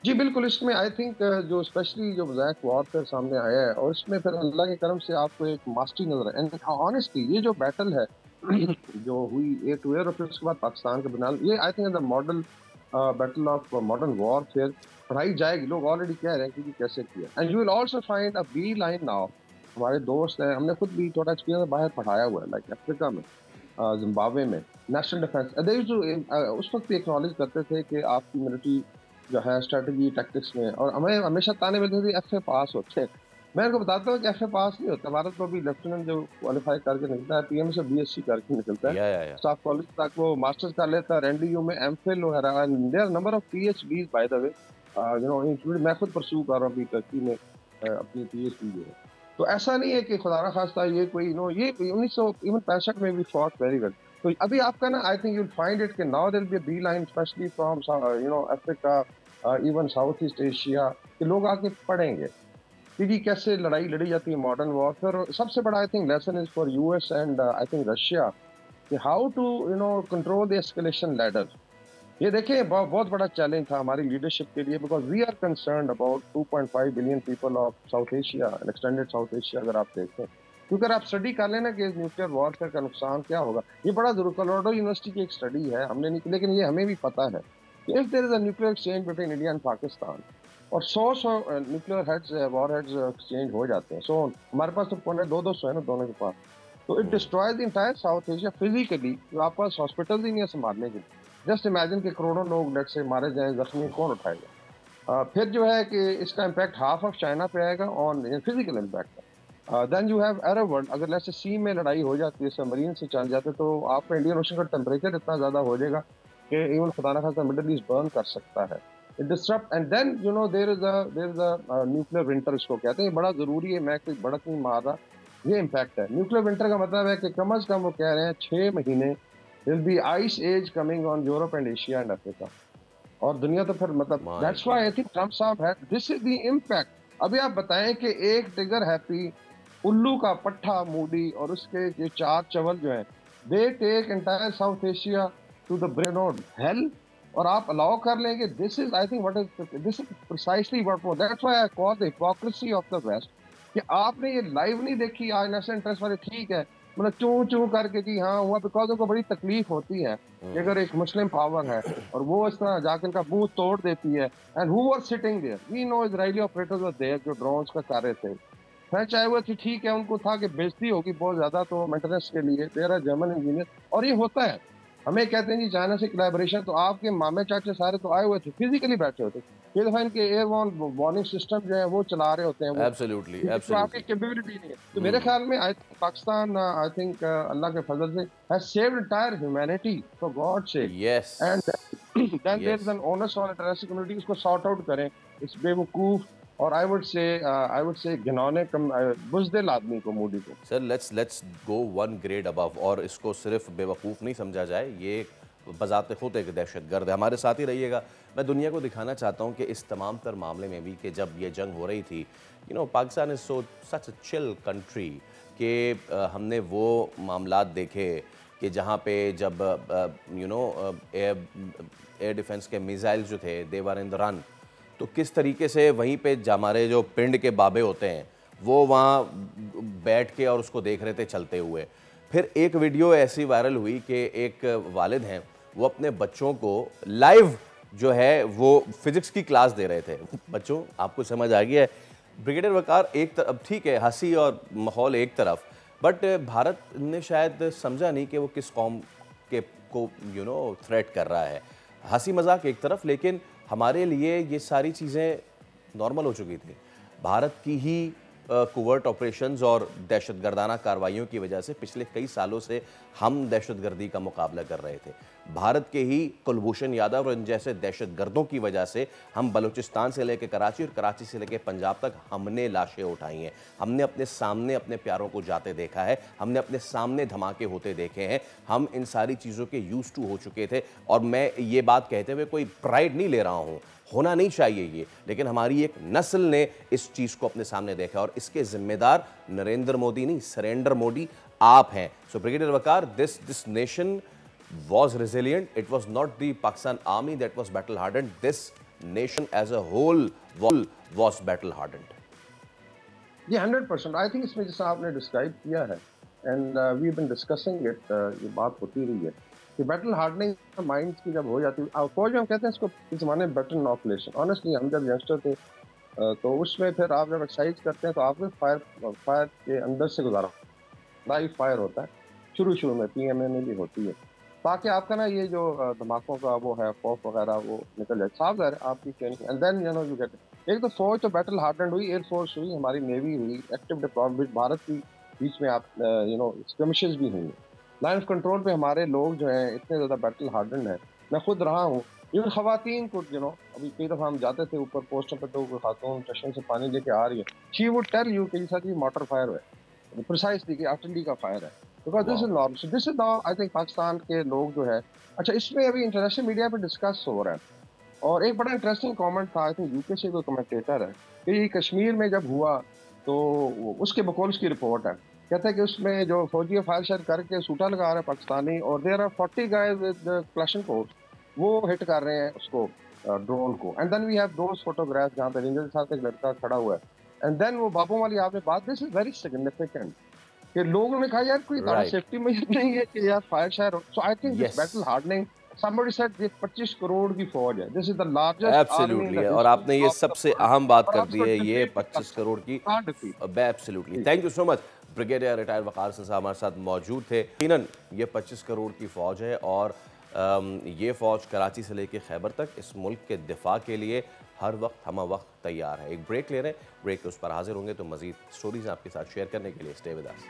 जी बिल्कुल, इसमें आई थिंक जो स्पेशली जो ज़ैक वॉरफेयर सामने आया है और इसमें फिर अल्लाह के करम से आपको एक मास्टरी नजर है। एंड ऑनेस्टली ये जो बैटल है जो हुई एयर टू एयर और फिर उसके बाद पाकिस्तान के बनाल, ये I think the model battle of modern warfare पढ़ाई जाएगी। लोग ऑलरेडी कह रहे हैं कि कैसे किया। And you will also find a beeline now. हमारे दोस्त हैं, हमने खुद भी थोड़ा एक्सपीरियंस बाहर पढ़ाया हुआ है, लाइक अफ्रीका में, जिम्बाब्वे में, नेशनल डिफेंस। उस वक्त भी एक्नॉलेज करते थे कि आपकी मिलिट्री जो है स्ट्रेटजी टैक्टिक्स में, और हमें हमेशा ताने मिलते थे FA पास होते हैं। मैं इनको बताता हूँ कि FA पास नहीं होता। भारत को भी लेफ्टिनेंट जो क्वालिफाई करके निकलता है, PM से BSc करके निकलता है, स्टाफ कॉलेज तक वो मास्टर्स कर लेता है, NDU में MPhil वगैरह, and their number of PhDs by the way, you know, including मैं खुद परस्यू कर रहा हूँ अभी टर्की में अपनी PhD जो है। तो ऐसा नहीं है कि खुदा ना खास्ता ये कोई ये 1965 में भी फॉट वेरी गुड। तो अभी आपका ना, I think you will find it कि now there will be line specially from you know Africa, even south east Asia के लोग आके पढ़ेंगे कि कैसे लड़ाई लड़ी जाती है मॉडर्न वॉरफेयर। सबसे बड़ा I think lesson is for US and I think Russia कि how to you know control the escalation ladder. ये देखिए बहुत बड़ा चैलेंज था हमारी लीडरशिप के लिए, because we are concerned about 2.5 billion people of South Asia, extended South Asia. अगर आप देखें, क्योंकि अगर आप स्टडी कर लेना कि न्यूक्लियर वॉरफेयर का नुकसान क्या होगा, ये बड़ा जरूर, कोलोराडो यूनिवर्सिटी की एक स्टडी है, हमने नहीं, लेकिन ये हमें भी पता है कि if there is a nuclear exchange between India and Pakistan और 100 nuclear heads warheads exchange हो जाते हैं, सो हमारे पास तो 200 है ना दोनों के पास, तो it destroys the entire south Asia physically. आपके पास हॉस्पिटल ही नहीं है संभालने के लिए। जस्ट इमेजिन कि करोड़ों लोग लेट से मारे जाएं, जख्मी कौन उठाएगा। फिर जो है कि इसका इम्पैक्ट हाफ ऑफ चाइना पे आएगा on physical impact. Then you have Arab world. अगर लेट से सी में लड़ाई हो जाती है, सबमरीन से चल जाते, तो आपका इंडियन ओशन का टेम्परेचर इतना ज़्यादा हो जाएगा कि इवन खुदा ना खास्ता मिडिल ईस्ट बर्न कर सकता है। It disturb and then you know there is a nuclear winter, इसको कहते हैं। ये बड़ा ज़रूरी है, मैं कोई बढ़त नहीं मार रहा, ये इम्पैक्ट है। न्यूक्लियर विंटर का मतलब है कि कम अज़ कम वो कह रहे हैं 6 महीने will be ice age coming on Europe and Asia and Africa। और दुनिया तो फिर मतलब that's why I think Trump साहब है, this is the impact। अभी आप बताएं कि एक ट्रिगर हैप्पी, उल्लू का पट्टा मूडी और उसके ये 4 चवल जो हैं, they take entire South Asia to the brink of hell, और आप अलाउ कर लेंगे। this is I think this is precisely what that's why I call the hypocrisy of the West कि आपने ये लाइव नहीं देखी आज नेशनल इंटरेस्ट वाले, ठीक है, मतलब चूं चूं करके कि हाँ हुआ, बिकॉज उनको बड़ी तकलीफ होती है कि अगर एक मुस्लिम पावर है और वो इस तरह जाकर इनका मुंह तोड़ देती है। And who were sitting there, we know Israeli operators were there जो ड्रोन्स का कर रहे थे। फ्रेंच आए हुए थे, ठीक है, उनको था कि बेइज्जती होगी बहुत ज्यादा, तो मेंटेनेंस के लिए देर जर्मन इंजीनियर, और ये होता है। हमें कहते हैं जी चाइना से कोलैबोरेशन, तो आपके मामे चाचे सारे तो आए हुए थे, फिजिकली बैठे होते, ये दफा इनके एयरबोर्न वार्निंग सिस्टम जो है वो चला रहे होते हैं वो, एब्सोल्युटली क्योंकि तो आपकी एब्सोल्युटली। कैपेबिलिटी नहीं है। तो मेरे ख्याल में पाकिस्तान आई थिंक अल्लाह के फजल से has saved entire humanity for God sake, yes and then there is yes. An onus on international community, उसको सॉर्ट आउट करें इस बेवकूफ और आई वुड से घिनौने बुज़दिल आदमी को, मोदी को। Sir let's go one grade above, और इसको सिर्फ बेवकूफ़ नहीं समझा जाए, ये बज़ाते खुद एक दहशतगर्द है। हमारे साथ ही रहिएगा। मैं दुनिया को दिखाना चाहता हूँ कि इस तमाम तर मामले में भी, कि जब ये जंग हो रही थी, Pakistan is such a chill country, कि हमने वो मामलात देखे कि जहाँ पे जब एयर डिफेंस के मिसाइल्स जो थे दे वर इन द रन, तो किस तरीके से वहीं पे हमारे जो पिंड के बाबे होते हैं वो वहाँ बैठ के और उसको देख रहे थे चलते हुए। फिर एक वीडियो ऐसी वायरल हुई कि एक वालिद हैं, वो अपने बच्चों को लाइव जो है वो फिजिक्स की क्लास दे रहे थे। बच्चों, आपको समझ आ गया है? ब्रिगेडियर वकार, एक तरफ ठीक है हंसी और माहौल एक तरफ, बट भारत ने शायद समझा नहीं कि वो किस कौम के को थ्रेट कर रहा है। हंसी मजाक एक तरफ, लेकिन हमारे लिए ये सारी चीज़ें नॉर्मल हो चुकी थी। भारत की ही कोवर्ट ऑपरेशंस और दहशतगर्दाना कार्रवाइयों की वजह से पिछले कई सालों से हम दहशतगर्दी का मुकाबला कर रहे थे। भारत के ही कुलभूषण यादव और इन जैसे दहशतगर्दों की वजह से हम बलूचिस्तान से लेकर कराची और कराची से लेकर पंजाब तक हमने लाशें उठाई हैं। हमने अपने सामने अपने प्यारों को जाते देखा है, हमने अपने सामने धमाके होते देखे हैं। हम इन सारी चीज़ों के यूज्ड टू हो चुके थे। और मैं ये बात कहते हुए कोई प्राइड नहीं ले रहा हूँ, होना नहीं चाहिए ये, लेकिन हमारी एक नस्ल ने इस चीज़ को अपने सामने देखा और इसके जिम्मेदार नरेंद्र मोदी नहीं, सरेंडर मोदी आप हैं। So brigadier Waqar, this nation was resilient. It was not the Pakistan army that was battle hardened. This nation as a whole was battle hardened. जी 100%। आई थिंक इसमें जैसा आपने डिस्क्राइब किया है, and we have been discussing it, ये बात होती रही है कि बैटल हार्डनिंग माइंड्स की जब हो जाती है, फौज में हम कहते हैं इसको इस ज़माने में बैटल इनॉकुलेशन। ऑनेस्टली हम जब यंगस्टर थे तो उसमें फिर आप जब एक्सरसाइज करते हैं तो आपको फायर के अंदर से गुजारा, लाइव फायर होता है शुरू में, PMA में भी होती है, ताकि आपका ना ये जो धमाकों का वो है खौफ वगैरह वो निकल जाए। साफ है आपकी training, and then you get एक तो फौज तो बैटल हार्डन्ड हुई, एयरफोर्स हुई, हमारी नेवी हुई, एक्टिव डिप्लॉयमेंट भारत की बीच में आप स्कर्मिशेस भी हुई। लाइन ऑफ कंट्रोल पे हमारे लोग जो हैं इतने ज़्यादा बैटल हार्डन्ड हैं, मैं खुद रहा हूँ। इवन खवातीन को अभी कई दफ़ा हम जाते थे ऊपर पोस्टों पर, तो खातून चश्मे से पानी लेके आ रही है, शी वुड टेल यू कि सर ये मोटर फायर है, प्रिसाइसली कि आर्टिलरी का फायर है, because this is normal. So this is now I think Pakistan के लोग जो है, अच्छा इसमें अभी इंटरनेशनल मीडिया पे डिस्कस हो रहा है, और एक बड़ा इंटरेस्टिंग कमेंट था, आई थिंक यूके से कोई कमेंटेटर है, कि कश्मीर में जब हुआ तो उसके बकौल उसकी रिपोर्ट है, कहता है कि उसमें जो फौजी फायर शायर करके सूटा लगा रहे हैं पाकिस्तानी, और there are 40 guys with Kalashnikovs, वो हिट कर रहे हैं उसको ड्रोन को, and then we have those photographs जहाँ पे रेंजर के साथ एक लड़का खड़ा हुआ है, एंड देन वो बाबू वाली आपने बात, दिस इज वेरी सिग्निफिकेंट कि लोगों ने कहा यार कोई सेफ्टी मेजर नहीं है कि यार फायर शायर। So I think this battle hardening, somebody said ये 25 करोड़ की फौज है, this is the largest absolutely, और आपने ये सबसे अहम बात कर दी है, ये 25 करोड़ की। Absolutely, thank you so much. Brigadier retired Waqar Singh साहब हमारे साथ मौजूद थे। यकीनन ये 25 करोड़ की फ़ौज है, और ये फ़ौज कराची से लेकर खैबर तक इस मुल्क के दिफा के लिए हर वक्त हम वक्त तैयार है। एक ब्रेक ले रहे हैं, ब्रेक के उस पर हाजिर होंगे तो मज़ीद स्टोरीज आपके साथ शेयर करने के लिए स्टे विद अस।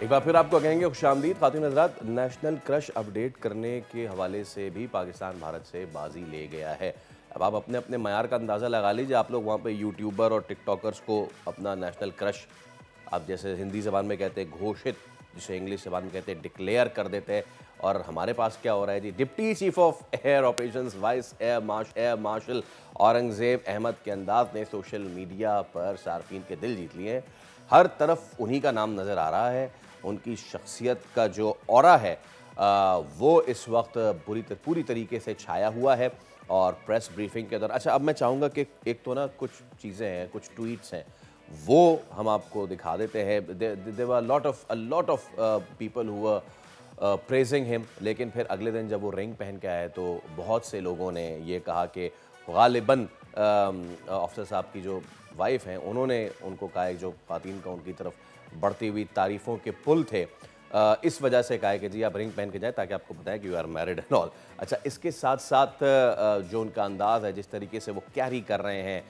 एक बार फिर आपको कहेंगे खुशामदीद खातून हज़रात। नेशनल क्रश अपडेट करने के हवाले से भी पाकिस्तान भारत से बाजी ले गया है। अब आप अपने अपने मयार का अंदाज़ा लगा लीजिए। आप लोग वहाँ पे यूट्यूबर और टिकटॉकर्स को अपना नेशनल क्रश, आप जैसे हिंदी ज़बान में कहते हैं घोषित, जिसे इंग्लिश ज़बान में कहते हैं डिक्लेयर कर देते हैं। और हमारे पास क्या हो रहा है जी, deputy chief of air operations vice air marshal Aurangzeb Ahmed के अंदाज ने सोशल मीडिया पर सार्फिन के दिल जीत लिए हैं। हर तरफ उन्हीं का नाम नज़र आ रहा है। उनकी शख्सियत का जो ऑरा है वो इस वक्त पूरी तरीके से छाया हुआ है। और प्रेस ब्रीफिंग के दौरान, अच्छा अब मैं चाहूँगा कि एक तो ना कुछ चीज़ें हैं, कुछ ट्वीट्स हैं, वो हम आपको दिखा देते हैं। There were a lot of people who were praising him, लेकिन फिर अगले दिन जब वो रिंग पहन के आए तो बहुत से लोगों ने ये कहा कि गालिबन अफसर साहब की जो वाइफ हैं उन्होंने उनको कहा है जो ख़वातीन का उनकी तरफ बढ़ती हुई तारीफ़ों के पुल थे, इस वजह से कहा है कि जी आप रिंग पहन के जाएं ताकि आपको बताएं कि you are married and all. अच्छा, इसके साथ साथ जो उनका अंदाज़ है, जिस तरीके से वो कैरी कर रहे हैं,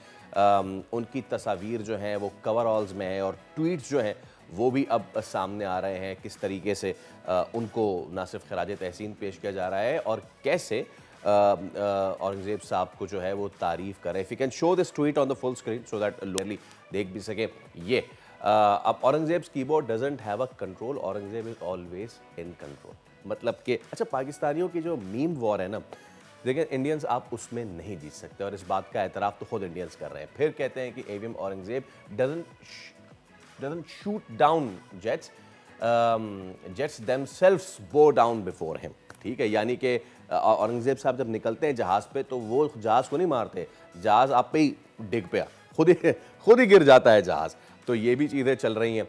उनकी तस्वीर जो हैं वो कवरऑल्स में है और ट्वीट्स जो हैं वो भी अब सामने आ रहे हैं, किस तरीके से उनको ना सिर्फ खराज तहसीन पेश किया जा रहा है और कैसे औरंगज़ेब साहब को जो है वो तारीफ़ करें। If you can show this tweet on the full screen so that लोग देख भी सके। ये अब Aurangzeb's keyboard doesn't have a control, Aurangzeb is always in control. मतलब कि अच्छा, पाकिस्तानियों की जो मीम वॉर है ना, देखिए इंडियंस आप उसमें नहीं जीत सकते और इस बात का एतराफ़ तो खुद इंडियंस कर रहे हैं। फिर कहते हैं कि EVM Aurangzeb doesn't shoot down jets, jets themselves bow down before him। ठीक है, यानी कि औरंगज़ेब साहब जब निकलते हैं जहाज़ पे तो वो जहाज़ को नहीं मारते, जहाज़ आप पे ही डिग पे खुद ही गिर जाता है जहाज़। तो ये भी चीज़ें चल रही हैं।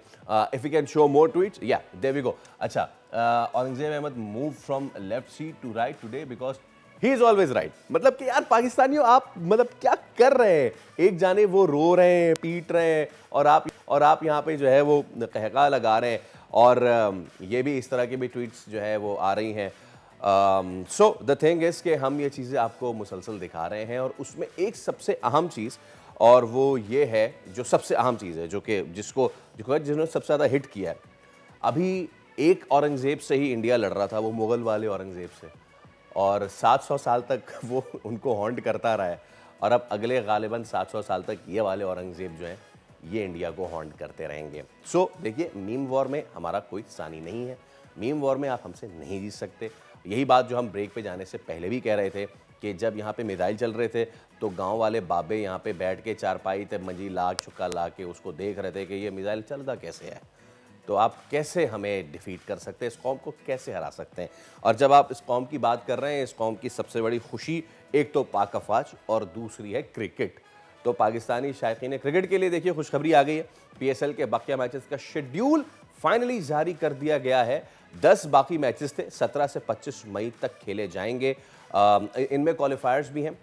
If you can show more tweets, या देयर वी गो। अच्छा, Aurangzeb Ahmed move from left seat to right today because he is always right. मतलब कि यार पाकिस्तानियों, आप मतलब क्या कर रहे हैं? एक जाने वो रो रहे हैं, पीट रहे हैं और आप यहाँ पे जो है वो कहका लगा रहे हैं और ये भी इस तरह की भी ट्वीट्स जो है वो आ रही हैं। सो द थिंग इज़ कि हम ये चीज़ें आपको मुसलसल दिखा रहे हैं और उसमें एक सबसे अहम चीज़, और वो ये है जो सबसे अहम चीज़ है, जो कि जिन्होंने सबसे ज़्यादा हिट किया है। अभी एक औरंगज़ेब से ही इंडिया लड़ रहा था, वो मुग़ल वाले औरंगज़ेब से, और 700 साल तक वो उनको हॉन्ट करता रहा है और अब अगले गालिबन 700 साल तक ये वाले औरंगज़ेब जो हैं ये इंडिया को हॉन्ट करते रहेंगे। सो देखिए, मीम वॉर में हमारा कोई सानी नहीं है, मीम वॉर में आप हमसे नहीं जीत सकते। यही बात जो हम ब्रेक पे जाने से पहले भी कह रहे थे कि जब यहाँ पे मिसाइल चल रहे थे तो गांव वाले बाबे यहाँ पे बैठ के चारपाई पे मंजी ला चुका ला के उसको देख रहे थे कि ये मिसाइल चलता कैसे है, तो आप कैसे हमें डिफीट कर सकते हैं, इस कौम को कैसे हरा सकते हैं। और जब आप इस कौम की बात कर रहे हैं, इस कौम की सबसे बड़ी खुशी एक तो पाक अफवाज और दूसरी है क्रिकेट। तो पाकिस्तानी शायकीन क्रिकेट के लिए देखिए खुशखबरी आ गई है। PSL के बाकी मैचेस का शेड्यूल फाइनली जारी कर दिया गया है। 10 बाकी मैचेस थे, 17 से 25 मई तक खेले जाएंगे। इनमें क्वालिफायर्स भी हैं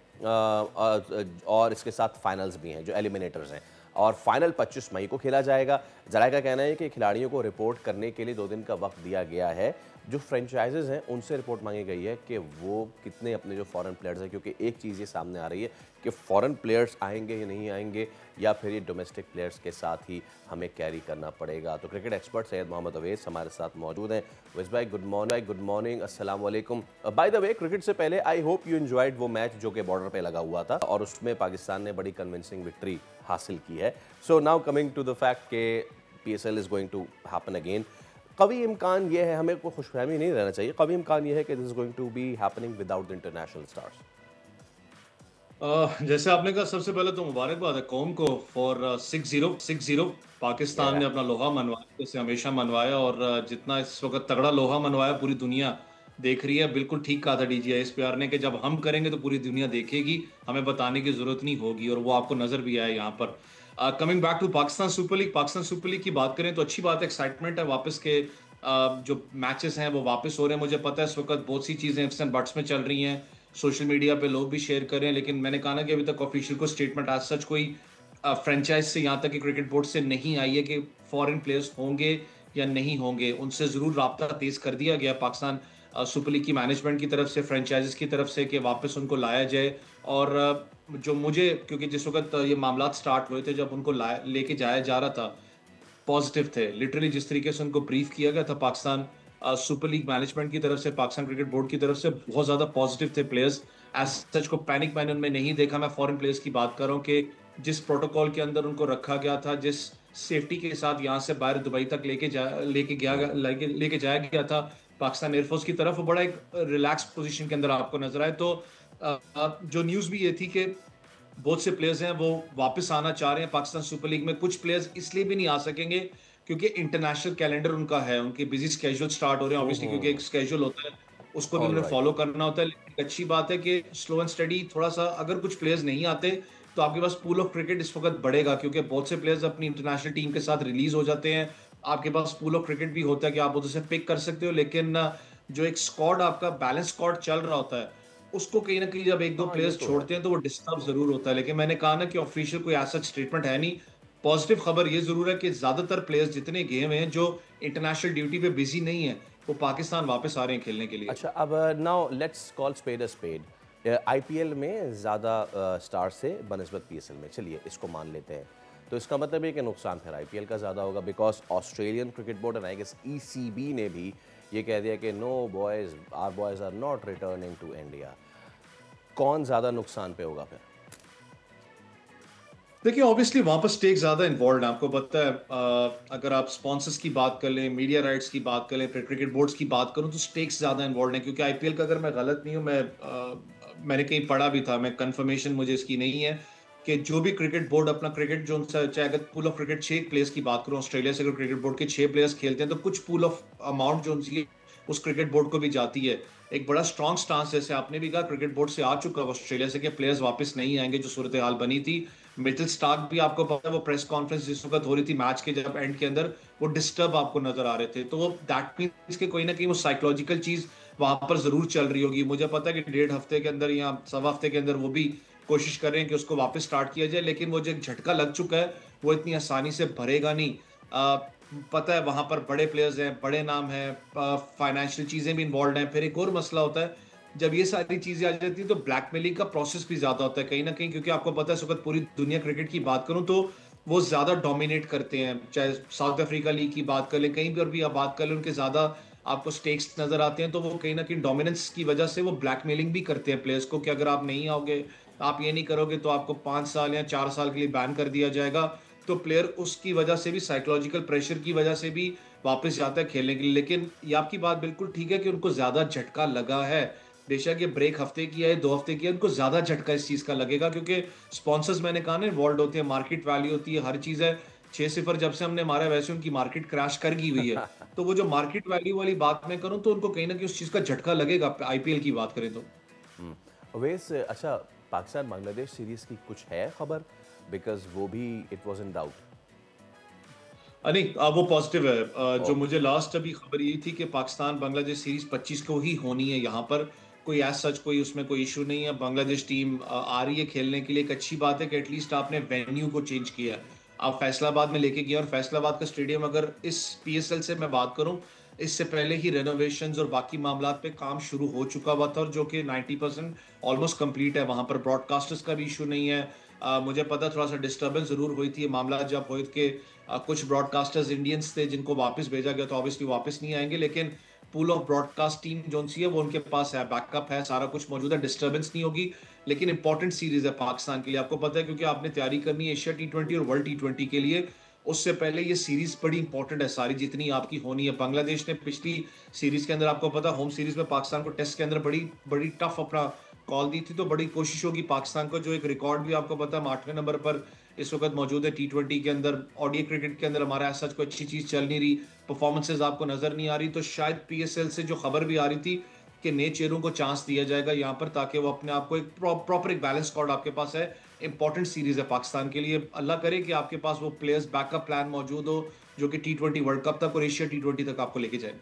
और इसके साथ फाइनल्स भी हैं जो एलिमिनेटर्स हैं, और फाइनल 25 मई को खेला जाएगा। जराये का कहना है कि खिलाड़ियों को रिपोर्ट करने के लिए 2 दिन का वक्त दिया गया है। जो फ्रेंचाइजेज हैं उनसे रिपोर्ट मांगी गई है कि वो कितने अपने जो फॉरेन प्लेयर्स हैं, क्योंकि एक चीज़ ये सामने आ रही है कि फॉरेन प्लेयर्स आएंगे या नहीं आएंगे, या फिर ये डोमेस्टिक प्लेयर्स के साथ ही हमें कैरी करना पड़ेगा। तो क्रिकेट एक्सपर्ट सैयद मोहम्मद अवैस हमारे साथ मौजूद हैं। अवैस भाई गुड मॉर्निंग, अस्सलाम वालेकुम। बाय द वे, क्रिकेट से पहले आई होप यू एंजॉयड वो मैच जो कि बॉर्डर पे लगा हुआ था और उसमें पाकिस्तान ने बड़ी कन्विंसिंग विक्ट्री हासिल की है। So now coming to the fact के PSL is going to happen again, कभी इम्कान ये है, हमें कोई खुशफहमी नहीं रहना चाहिए, कभी इम्कान ये है कि this is going to be happening without the international stars? जैसे आपने कहा, सबसे पहले तो मुबारकबाद है कौम को फॉर 6-0 पाकिस्तान ने अपना लोहा मनवाया, जैसे हमेशा मनवाया, और जितना इस वक्त तगड़ा लोहा मनवाया पूरी दुनिया देख रही है। बिल्कुल ठीक कहा था DG ISPR ने कि जब हम करेंगे तो पूरी दुनिया देखेगी, हमें बताने की जरूरत नहीं होगी, और वो आपको नजर भी आया यहाँ पर। Coming back to Pakistan super league की बात करें तो अच्छी बात है, एक्साइटमेंट है, वापस के जो मैचेस हैं वो वापस हो रहे हैं। मुझे पता है इस वक्त बहुत सी चीज़ें इफ्स एंड बट्स में चल रही हैं, सोशल मीडिया पे लोग भी शेयर कर रहे हैं, लेकिन मैंने कहा ना कि अभी तक ऑफिशियल को स्टेटमेंट आज सच कोई फ्रेंचाइज से यहाँ तक कि क्रिकेट बोर्ड से नहीं आई है कि फॉरेन प्लेयर्स होंगे या नहीं होंगे। उनसे ज़रूर राब्ता तेज कर दिया गया पाकिस्तान सुपर लीग की मैनेजमेंट की तरफ से, फ्रेंचाइजेस की तरफ से, कि वापस उनको लाया जाए। और जो मुझे, क्योंकि जिस वक्त ये मामला स्टार्ट हुए थे, जब उनको लेके जाया जा रहा था, पॉजिटिव थे लिटरली, जिस तरीके से उनको ब्रीफ किया गया था पाकिस्तान सुपर लीग मैनेजमेंट की तरफ से, पाकिस्तान क्रिकेट बोर्ड की तरफ से, बहुत ज़्यादा पॉजिटिव थे प्लेयर्स। एज सच को पैनिक मैंने उनमें नहीं देखा। मैं फॉरेन प्लेयर्स की बात कर रहा हूँ कि जिस प्रोटोकॉल के अंदर उनको रखा गया था, जिस सेफ्टी के साथ यहाँ से बाहर दुबई तक लेके जाया गया था पाकिस्तान एयरफोर्स की तरफ, वो बड़ा एक रिलैक्स पोजीशन के अंदर आपको नजर आए। तो जो न्यूज़ भी ये थी कि बहुत से प्लेयर्स हैं वो वापस आना चाह रहे हैं पाकिस्तान सुपर लीग में। कुछ प्लेयर्स इसलिए भी नहीं आ सकेंगे क्योंकि इंटरनेशनल कैलेंडर उनका है, उनके बिजी स्केड्यूल स्टार्ट हो रहे हैं ऑब्वियसली, क्योंकि एक स्केड्यूल होता है, उसको भी उन्हें फॉलो करना होता है। लेकिन अच्छी बात है कि स्लो एंड स्टडी थोड़ा सा, अगर कुछ प्लेयर्स नहीं आते तो आपके पास पूल ऑफ क्रिकेट इस वक्त बढ़ेगा, क्योंकि बहुत से प्लेयर्स अपनी इंटरनेशनल टीम के साथ रिलीज हो जाते हैं। आपके पास पूल ऑफ क्रिकेट भी होता है कि आप उधर से पिक कर सकते हो, लेकिन जो एक स्क्वाड आपका बैलेंस स्क्वाड चल रहा होता है, उसको कहीं ना कहीं जब एक दो हाँ, ये प्लेयर्स तो है। छोड़ते हैं तो वो डिस्टर्ब जरूर होता है। लेकिन मैंने कहा ना कि ऑफिशियल कोई ऐसा स्टेटमेंट है नहीं। पॉजिटिव खबर ये जरूर है कि ज्यादातर प्लेयर्स जितने गेम हैं जो इंटरनेशनल ड्यूटी पे बिजी नहीं है, वो पाकिस्तान वापस आ रहे हैं खेलने के लिए। अच्छा, अब now let's call spade a spade. IPL में ज़्यादा स्टार से बनस्बत पीएसएल में, चलिए इसको मान लेते हैं, तो इसका मतलब है कि नुकसान फिर आईपीएल का ज़्यादा होगा, because Australian cricket board and I guess ECB ने भी ये कह दिया कि no boys, our boys are not returning to India. कौन ज़्यादा नुकसान पे होगा फिर? देखिए ऑब्वियसली वहां पर स्टेक ज्यादा इन्वॉल्व है। आपको पता है अगर आप स्पॉन्सर्स की बात कर लें, मीडिया राइट्स की बात कर लें, फिर क्रिकेट बोर्ड्स की बात करूं, तो स्टेक्स ज्यादा इन्वॉल्व है। क्योंकि आईपीएल का, अगर मैं गलत नहीं हूं, मैंने कहीं पढ़ा भी था, मैं कंफर्मेशन मुझे इसकी नहीं है, कि जो भी क्रिकेट बोर्ड अपना क्रिकेट जो चाहे अगर पूल ऑफ क्रिकेट 6 प्लेयर्स की बात करूं, ऑस्ट्रेलिया से अगर क्रिकेट बोर्ड के 6 प्लेयर्स खेलते हैं तो कुछ पूल ऑफ अमाउंट जो उनकी उस क्रिकेट बोर्ड को भी जाती है। एक बड़ा स्ट्रॉन्ग स्टांस, जैसे आपने भी कहा, क्रिकेट बोर्ड से आ चुका है ऑस्ट्रेलिया से कि प्लेयर्स वापस नहीं आएंगे, जो सूरत हाल बनी थी। मिचेल स्टार्क भी, आपको पता है, वो प्रेस कॉन्फ्रेंस जिस वक्त हो रही थी मैच के जब एंड के अंदर, वो डिस्टर्ब आपको नजर आ रहे थे। तो वो दैट मींस कि कोई ना कहीं वो साइकोलॉजिकल चीज वहां पर जरूर चल रही होगी। मुझे पता है कि 1.5 हफ्ते के अंदर या सवा हफ्ते के अंदर वो भी कोशिश कर रहे हैं कि उसको वापस स्टार्ट किया जाए, लेकिन वो जो एक झटका लग चुका है वो इतनी आसानी से भरेगा नहीं। पता है वहां पर बड़े प्लेयर्स हैं, बड़े नाम हैं, फाइनेंशियल चीजें भी इन्वॉल्व हैं। फिर एक और मसला होता है, जब ये सारी चीजें आ जाती हैं तो ब्लैकमेलिंग का प्रोसेस भी ज्यादा होता है कहीं ना कहीं, क्योंकि आपको पता है इस वक्त पूरी दुनिया क्रिकेट की बात करूं तो वो ज्यादा डोमिनेट करते हैं। चाहे साउथ अफ्रीका लीग की बात कर लें, कहीं पर भी आप बात कर लें, उनके ज्यादा आपको स्टेक्स नजर आते हैं। तो वो कहीं ना कहीं डोमिनेंस की वजह से वो ब्लैकमेलिंग भी करते हैं प्लेयर्स को, कि अगर आप नहीं आओगे, आप ये नहीं करोगे, तो आपको 5 साल या 4 साल के लिए बैन कर दिया जाएगा। तो प्लेयर उसकी वजह से भी, साइकोलॉजिकल प्रेशर की वजह से भी वापस जाता है खेलने के लिए। लेकिन ये आपकी बात बिल्कुल ठीक है कि उनको ज्यादा झटका लगा है। बेशक ये ब्रेक हफ्ते की है, 2 हफ्ते की है, उनको ज्यादा झटका इस चीज का लगेगा, क्योंकि स्पॉन्सर्स मैंने कहा ना इन्वॉल्व होते हैं, मार्केट वैल्यू होती है, हर चीज है। 6-0 जब से हमने मारा, वैसे उनकी मार्केट क्रैश कर गई हुई है। तो वो जो मार्केट वैल्यू वाली बात मैं करूं, तो उनको कहीं ना कहीं उस चीज का झटका लगेगा आईपीएल की बात करें तो। अवैस, अच्छा, पाकिस्तान बांग्लादेश सीरीज की कुछ है खबर? बिकॉज वो भी इट वाज इन डाउट। नहीं, वो पॉजिटिव है। जो मुझे लास्ट अभी खबर ये थी कि पाकिस्तान बांग्लादेश सीरीज 25 को ही होनी है। यहाँ पर कोई एज सच कोई उसमें कोई इशू नहीं है। बांग्लादेश टीम आ रही है खेलने के लिए। एक अच्छी बात है कि एटलीस्ट आपने वेन्यू को चेंज किया है, आप फैसलाबाद में लेके गए। और फैसलाबाद का स्टेडियम, अगर इस पीएसएल से मैं बात करूं, इससे पहले ही रेनोवेशंस और बाकी मामला पे काम शुरू हो चुका हुआ था, और जो कि 90% ऑलमोस्ट कंप्लीट है। वहां पर ब्रॉडकास्टर्स का भी इशू नहीं है। मुझे पता थोड़ा सा डिस्टर्बेंस जरूर हुई थी मामला जब हुए कि कुछ ब्रॉडकास्टर्स इंडियंस थे जिनको वापस भेजा गया, तो ऑब्वियसली वापस नहीं आएंगे। लेकिन पूल ऑफ ब्रॉडकास्ट टीम जो सी है वो उनके पास है, बैकअप है, सारा कुछ मौजूद है, डिस्टर्बेंस नहीं होगी। लेकिन इंपॉर्टेंट सीरीज है पाकिस्तान के लिए, आपको पता है, क्योंकि आपने तैयारी करनी है एशिया टी20 और वर्ल्ड टी20 के लिए। उससे पहले ये सीरीज बड़ी इंपॉर्टेंट है सारी, जितनी आपकी होनी है। बांग्लादेश ने पिछली सीरीज के अंदर, आपको पता, होम सीरीज में पाकिस्तान को टेस्ट के अंदर बड़ी टफ अपना कॉल दी थी। तो बड़ी कोशिश होगी पाकिस्तान को, जो एक रिकॉर्ड भी आपको पता है 8वें नंबर पर इस वक्त मौजूद है टी20 के अंदर। ओडीआई क्रिकेट के अंदर हमारा ऐसा कोई अच्छी चीज चल नहीं रही, परफॉर्मेंसेज आपको नजर नहीं आ रही। तो शायद पीएसएल से जो खबर भी आ रही थी कि नए चेहरों को चांस दिया जाएगा यहाँ पर, ताकि वो अपने आप को एक प्रॉपर एक बैलेंस स्क्वाड आपके पास है। इंपॉर्टेंट सीरीज है पाकिस्तान के लिए। अल्लाह करे कि आपके पास वो प्लेयर्स बैकअप प्लान मौजूद हो जो कि टी20 वर्ल्ड कप तक और एशिया टी20 तक आपको लेके जाए।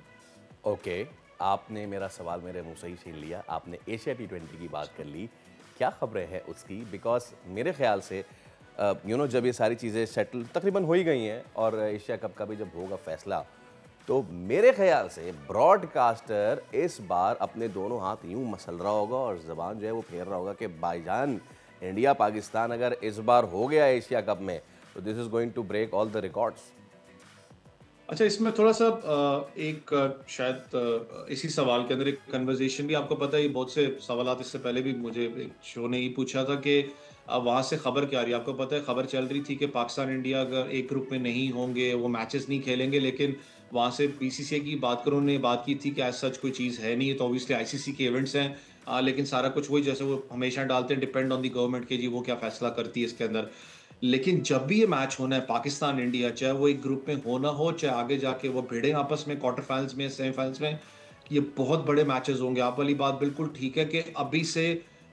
ओके, आपने मेरा सवाल मेरे मुंह से ही छीन लिया। आपने एशिया टी20 की बात कर ली, क्या खबरें हैं उसकी? बिकॉज मेरे ख्याल से जब ये सारी चीज़ें सेटल तकरीबन हो ही गई हैं, और एशिया कप का भी जब होगा फैसला, तो मेरे ख्याल से ब्रॉडकास्टर इस बार अपने दोनों हाथ यूं मसल रहा होगा और ज़बान जो है वो फेर रहा होगा कि भाईजान, इंडिया पाकिस्तान अगर इस बार हो गया एशिया कप में, तो this is going to break all the records. अच्छा, इसमें थोड़ा सा शायद इसी सवाल के अंदर एक कन्वर्सेशन भी, आपको पता है, ये बहुत से सवाल इससे पहले भी मुझे एक शो ने ही पूछा था कि वहाँ से खबर क्या आ रही है। आपको पता है खबर चल रही थी कि पाकिस्तान इंडिया अगर एक ग्रुप में नहीं होंगे, वो मैचेस नहीं खेलेंगे। लेकिन वहाँ से बीसीसीआई की बात करूँ, उन्होंने बात की थी कि ऐसा सच कोई चीज़ है नहीं, तो ऑब्वियसली आईसीसी के इवेंट्स हैं। लेकिन सारा कुछ वही जैसे वो हमेशा डालते हैं, डिपेंड ऑन दी गवर्नमेंट के जी वो क्या फैसला करती है इसके अंदर। लेकिन जब भी ये मैच होना है पाकिस्तान इंडिया, चाहे वो एक ग्रुप में होना हो, चाहे आगे जाके वो भिड़े आपस में क्वार्टर फाइनल्स में, सेमीफाइनल्स में, ये बहुत बड़े मैचेस होंगे। आप वाली बात बिल्कुल ठीक है कि अभी से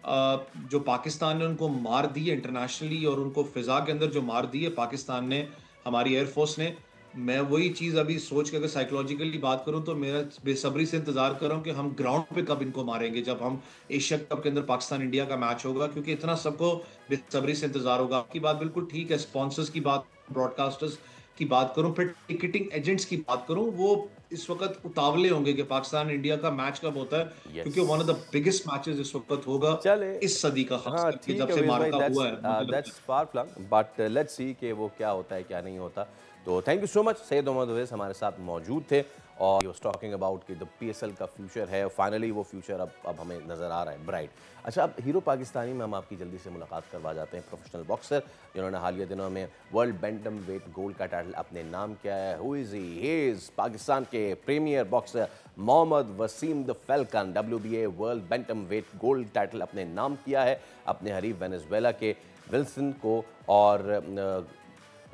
जो पाकिस्तान ने उनको मार दी है इंटरनेशनली और उनको फिजा के अंदर जो मार दी है पाकिस्तान ने, हमारी एयरफोर्स ने, मैं वही चीज़ अभी सोच के अगर साइकोलॉजिकली बात करूं तो मेरा बेसब्री से इंतजार कर रहा हूं कि हम ग्राउंड पे कब इनको मारेंगे, जब हम एशिया कप के अंदर पाकिस्तान इंडिया का मैच होगा, क्योंकि इतना सबको बेसब्री से इंतजार होगा। आपकी बात बिल्कुल ठीक है, स्पॉन्सर्स की बात, ब्रॉडकास्टर्स की बात करूं, फिर टिकटिंग एजेंट्स की बात करूं, वो इस वक्त उतावले होंगे कि पाकिस्तान इंडिया का मैच कब होता है, क्योंकि yes one of the biggest matches इस वक्त होगा चले इस सदी का, खास हाँ करके ठीक जब है से उवेश भाई, मार्का हुआ है, मुझे लगता that's far flung but let's see कि वो क्या होता है क्या नहीं होता। तो thank you so much, Syed Mohammad Uwais हमारे साथ मौजूद थे और ही वाज टॉकिंग अबाउट कि द पीएसएल का फ्यूचर है, फाइनली वो फ्यूचर अब हमें नज़र आ रहा है ब्राइट। अच्छा, अब हीरो पाकिस्तानी में हम आपकी जल्दी से मुलाकात करवा जाते हैं प्रोफेशनल बॉक्सर जिन्होंने हालिया दिनों में वर्ल्ड बैंटम वेट गोल्ड का टाइटल अपने नाम किया है। Who is he is Pakistan के premier boxer Mohammad Waseem the falcon. WBA world bantam weight gold title अपने नाम किया है, अपने हरीफ वेनेजुएला के विल्सन को, और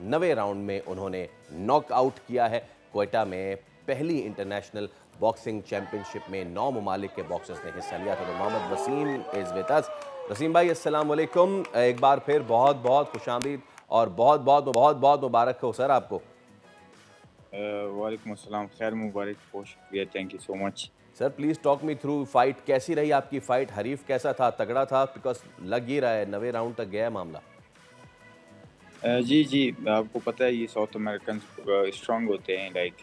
9वें राउंड में उन्होंने नॉकआउट किया है। क्वेटा में पहली इंटरनेशनल बॉक्सिंग चैंपियनशिप में 9 ममालिक के बॉक्सर्स ने हिस्सा लिया था। तो Mohammad Wasim is with us. Wasim भाई अस्सलाम वालेकुम, एक बार फिर बहुत बहुत खुशामदीद और बहुत बहुत बहुत बहुत मुबारक हो सर आपको। वालेकुम अस्सलाम, खैर मुबारक, बहुत शुक्रिया, thank you so much. Sir please talk me through fight, कैसी रही आपकी फाइट, हरीफ कैसा था, तगड़ा था? बिकॉज लग ही रहा है 9वें राउंड तक गया है मामला। जी जी, आपको पता है ये साउथ अमेरिकन स्ट्रांग होते हैं, लाइक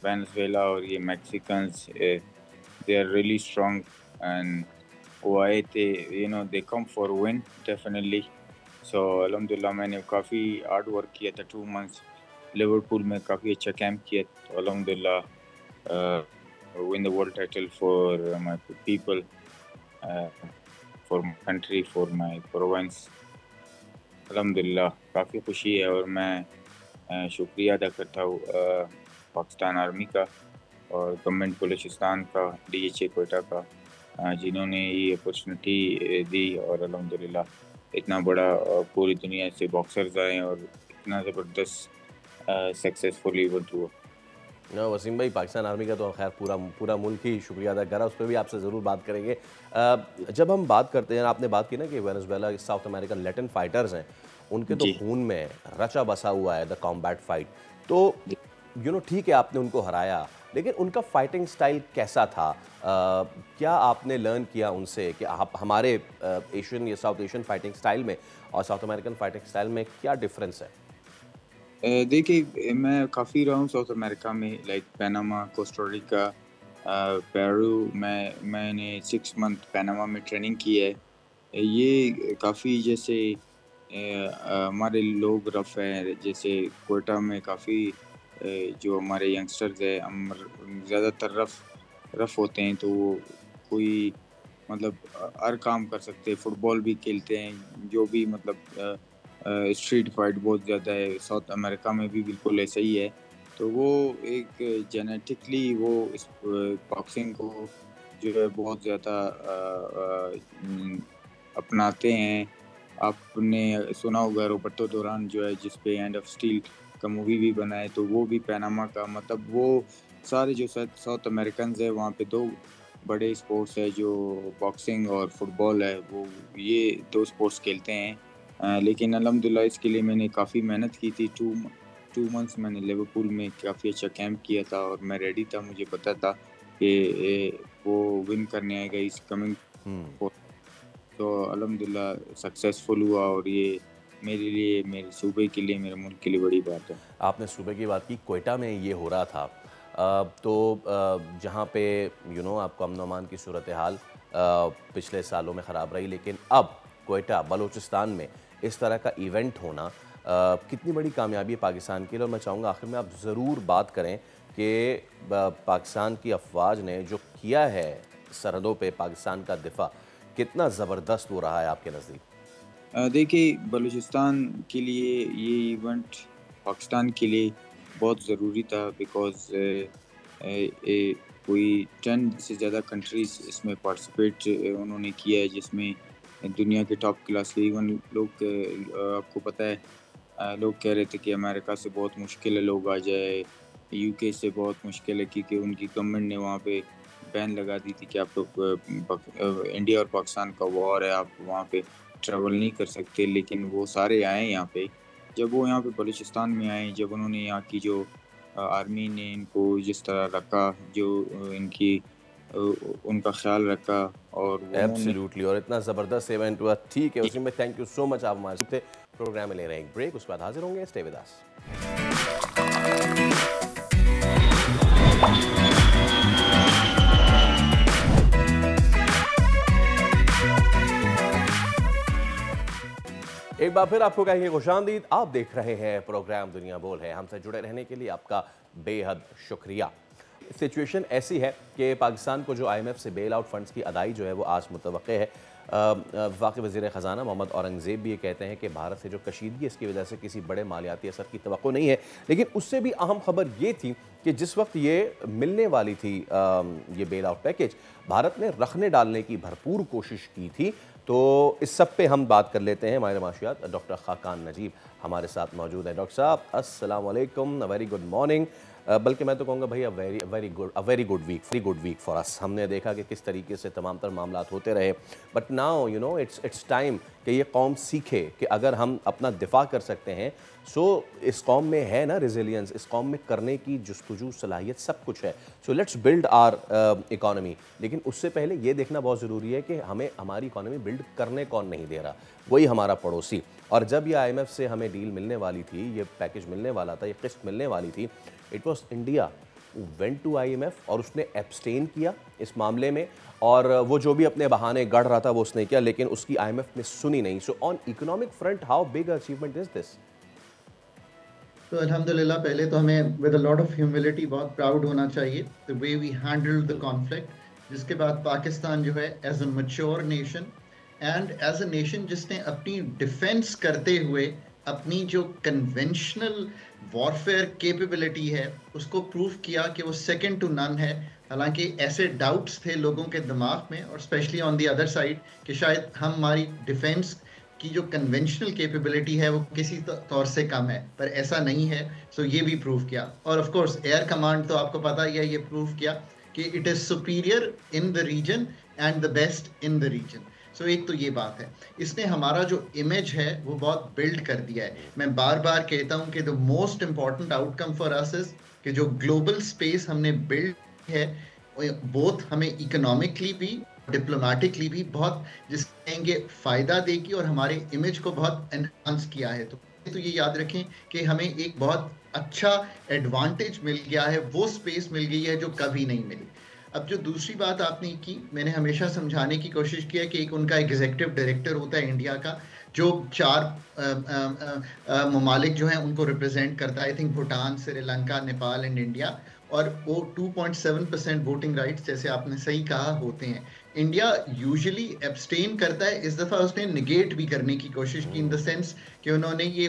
वेनेजुएला और ये Mexicans, they are really strong and वो आए थे, they come for win definitely. So अल्हम्दुलिल्लाह मैंने काफ़ी हार्ड वर्क किया था, 2 मंथ्स लिवरपूल में काफ़ी अच्छा कैंप किया, तो अल्हम्दुलिल्लाह win the world title for my people, for my country, for my province. अल्हम्दुलिल्लाह काफ़ी खुशी है और मैं शुक्रिया अदा करता हूँ पाकिस्तान आर्मी का और गवर्नमेंट बलूचिस्तान का, DHA क्वेटा का, जिन्होंने ये अपॉर्चुनिटी दी, और अल्हम्दुलिल्लाह इतना बड़ा पूरी दुनिया से बॉक्सर्स आए और इतना ज़बरदस्त सक्सेसफुल इवेंट हुआ। ना वसीम भाई, पाकिस्तान आर्मी का तो खैर पूरा मुल्क ही शुक्रिया अदा कर रहा है, उस पर भी आपसे ज़रूर बात करेंगे। जब हम बात करते हैं, आपने बात की ना कि Venezuela south American Latin fighters हैं, उनके तो खून में रचा बसा हुआ है द कॉम्बैट फाइट। तो ठीक है आपने उनको हराया, लेकिन उनका फाइटिंग स्टाइल कैसा था? क्या आपने लर्न किया उनसे कि आप हमारे एशियन या साउथ एशियन फाइटिंग स्टाइल में और साउथ अमेरिकन फाइटिंग स्टाइल में क्या डिफरेंस है? देखिए, मैं काफ़ी रहा हूँ साउथ अमेरिका में, like Panama, Costa Rica, Peru. मैंने 6 मंथ पनामा में ट्रेनिंग की है। ये काफ़ी जैसे हमारे लोग रफ़ हैं, जैसे कोयटा में काफ़ी जो हमारे यंगस्टर्स हैं, हम ज़्यादातर रफ़ होते हैं, तो वो कोई मतलब हर काम कर सकते हैं, फुटबॉल भी खेलते हैं, जो भी मतलब स्ट्रीट फाइट बहुत ज़्यादा है। साउथ अमेरिका में भी बिल्कुल ऐसा ही है, तो वो एक जेनेटिकली वो इस बॉक्सिंग को जो है बहुत ज़्यादा अपनाते हैं। आपने सुना होगा रोबर्टो डोरान जो है, जिस पे एंड ऑफ स्टील का मूवी भी बना है, तो वो भी पनामा का, मतलब वो सारे जो साउथ अमेरिकन है, वहाँ पे 2 बड़े स्पोर्ट्स है, जो बॉक्सिंग और फुटबॉल है, वो ये 2 स्पोर्ट्स खेलते हैं। लेकिन अल्हम्दुलिल्लाह इसके लिए मैंने काफ़ी मेहनत की थी। 2 मंथ्स मैंने लिवरपूल में काफ़ी अच्छा कैंप किया था और मैं रेडी था, मुझे पता था कि वो विन करने आएगा इस कमिंग। तो अल्हम्दुलिल्लाह सक्सेसफुल हुआ, और ये मेरे लिए, मेरे सूबे के लिए, मेरे मुल्क के लिए बड़ी बात है। आपने सूबे की बात की, कोयटा में ये हो रहा था, तो जहाँ पे आपको अमन अमान की सूरत हाल पिछले सालों में ख़राब रही, लेकिन अब कोयटा बलूचिस्तान में इस तरह का इवेंट होना कितनी बड़ी कामयाबी है पाकिस्तान के लिए। और मैं चाहूँगा आखिर में आप ज़रूर बात करें कि पाकिस्तान की अफवाज ने जो किया है सरहदों पे पाकिस्तान का दिफा, कितना ज़बरदस्त हो रहा है आपके नज़दीक? देखिए, बलूचिस्तान के लिए ये इवेंट पाकिस्तान के लिए बहुत ज़रूरी था, बिकॉज़ कोई 10 से ज़्यादा कंट्रीज़ इसमें पार्टिसिपेट उन्होंने किया है, जिसमें दुनिया के टॉप क्लास के इवन लोग, आपको पता है, लोग कह रहे थे कि अमेरिका से बहुत मुश्किल है लोग आ जाए, UK से बहुत मुश्किल है, क्योंकि उनकी गवर्नमेंट ने वहाँ पे बैन लगा दी थी कि आप लोग इंडिया और पाकिस्तान का वॉर है, आप वहाँ पे ट्रैवल नहीं कर सकते। लेकिन वो सारे आए यहाँ पे, जब वो यहाँ पे बलूचिस्तान में आए, जब उन्होंने यहाँ की जो आर्मी ने इनको जिस तरह रखा, जो इनकी उनका ख्याल रखा, और उन्होंने एब्सोल्युटली, और इतना ज़बरदस्त इवेंट हुआ। ठीक है, उसी में थैंक यू सो मच। आप हमारे साथ थे। प्रोग्राम में ले रहे हैं एक ब्रेक, उसके बाद हाजिर होंगे। Stay with us. एक बार फिर आपको कहेंगे खुशामदीद। आप देख रहे हैं प्रोग्राम दुनिया बोल है। हमसे जुड़े रहने के लिए आपका बेहद शुक्रिया। सिचुएशन ऐसी है कि पाकिस्तान को जो IMF से बेल आउट फंड्स की अदाई जो है वो आज मुतवक्के है। वफाकी वज़ीर ख़जाना मोहम्मद औरंगज़ेब भी ये कहते हैं कि भारत से जो कशीदगी इसकी वजह से किसी बड़े मालियाती असर की तवक्को नहीं है। लेकिन उससे भी अहम खबर ये थी कि जिस वक्त ये मिलने वाली थी ये बेल आउट पैकेज, भारत ने रखने डालने की भरपूर कोशिश की थी। तो इस सब पे हम बात कर लेते हैं। माहिर माशियात डॉक्टर खाकान नजीब हमारे साथ मौजूद हैं। डॉक्टर साहब अस्सलाम वालेकुम, वेरी गुड मॉर्निंग। बल्कि मैं तो कहूँगा भैया very good week for us. हमने देखा कि किस तरीके से तमाम तर मामलात होते रहे, but now you know it's time कि ये कौम सीखे कि अगर हम अपना दिफा कर सकते हैं, सो इस कौम में है ना रिजिलियंस, इस कौम में करने की जुस्तजू सलाहियत सब कुछ है। So let's build our economy. लेकिन उससे पहले ये देखना बहुत ज़रूरी है कि हमें हमारी इकॉनमी बिल्ड करने कौन नहीं दे रहा, वही हमारा पड़ोसी। और जब ये IMF से हमें डील मिलने वाली थी, ये पैकेज मिलने वाला था, ये किस्त मिलने वाली थी, it was India went to IMF और उसने एब्सटेन किया इस मामले में। और वो जो भी अपने बहाने गढ़ रहा था वो उसने किया, लेकिन उसकी IMF ने सुनी नहीं। So on economic front how big achievement is this? तो अल्हम्दुलिल्लाह पहले तो हमें with a lot of humility बहुत प्राउड होना चाहिए the way we handled the conflict. जिसके बाद पाकिस्तान जो है as a mature nation and as a nation जिसने अपनी डिफेंस करते हुए अपनी जो कन्वेंशनल वॉरफेयर कैपेबिलिटी है उसको प्रूव किया कि वो सेकंड टू नन है। हालांकि ऐसे डाउट्स थे लोगों के दिमाग में, और specially on the other side, कि शायद हमारी डिफेंस की जो कन्वेंशनल कैपेबिलिटी है वो किसी तौर से कम है, पर ऐसा नहीं है। सो ये भी प्रूव किया। और ऑफ कोर्स एयर कमांड तो आपको पता ही है, ये प्रूव किया कि it is superior in the region and the best in the region. So एक तो ये बात है, इसने हमारा जो इमेज है वो बहुत बिल्ड कर दिया है। मैं बार बार कहता हूँ कि the most important outcome for us is कि जो ग्लोबल स्पेस हमने बिल्ड है, बोथ हमें इकोनॉमिकली भी डिप्लोमेटिकली भी बहुत जिस कहेंगे फायदा देगी और हमारे इमेज को बहुत एनहांस किया है। तो ये याद रखें कि हमें एक बहुत अच्छा एडवांटेज मिल गया है, वो स्पेस मिल गई है जो कभी नहीं मिली। अब जो दूसरी बात आपने की, मैंने हमेशा समझाने की कोशिश की है कि एक उनका एग्जीक्यूटिव डायरेक्टर होता है इंडिया का, जो 4 ममालिक जो हैं उनको रिप्रेजेंट करता है। I think Bhutan, Sri Lanka, Nepal and India. और वो 2.7% वोटिंग राइट्स, जैसे आपने सही कहा, होते हैं। इंडिया यूजुअली एब्सटेन करता है, इस दफ़ा उसने निगेट भी करने की कोशिश की, इन द सेंस कि उन्होंने ये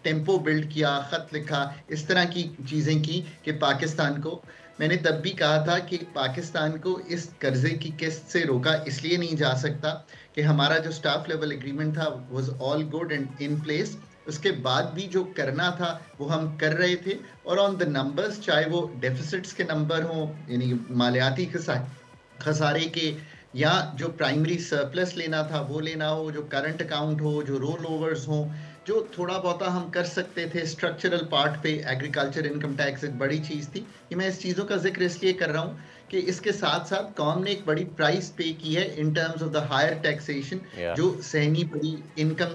टेम्पो बिल्ड किया, ख़त लिखा, इस तरह की चीज़ें की कि पाकिस्तान को, मैंने तब भी कहा था कि पाकिस्तान को इस कर्जे की किस्त से रोका इसलिए नहीं जा सकता कि हमारा जो स्टाफ लेवल एग्रीमेंट था was all good and in place. उसके बाद भी जो करना था वो हम कर रहे थे, और ऑन द नंबर्स, चाहे वो डेफिसिट्स के नंबर हों, यानी मालियाती खसारे के, या जो प्राइमरी सरप्लस लेना था वो लेना हो, जो करंट अकाउंट हो, जो रोल ओवर्स हों, जो थोड़ा बहुत हम कर सकते थे स्ट्रक्चरल पार्ट पे। एग्रीकल्चर इनकम टैक्स एक बड़ी चीज़ थी। कि मैं इस चीज़ों का जिक्र इसलिए कर रहा हूँ कि इसके साथ साथ कौम ने एक बड़ी प्राइस पे की है in terms of the higher taxation, जो सहनी पड़ी इनकम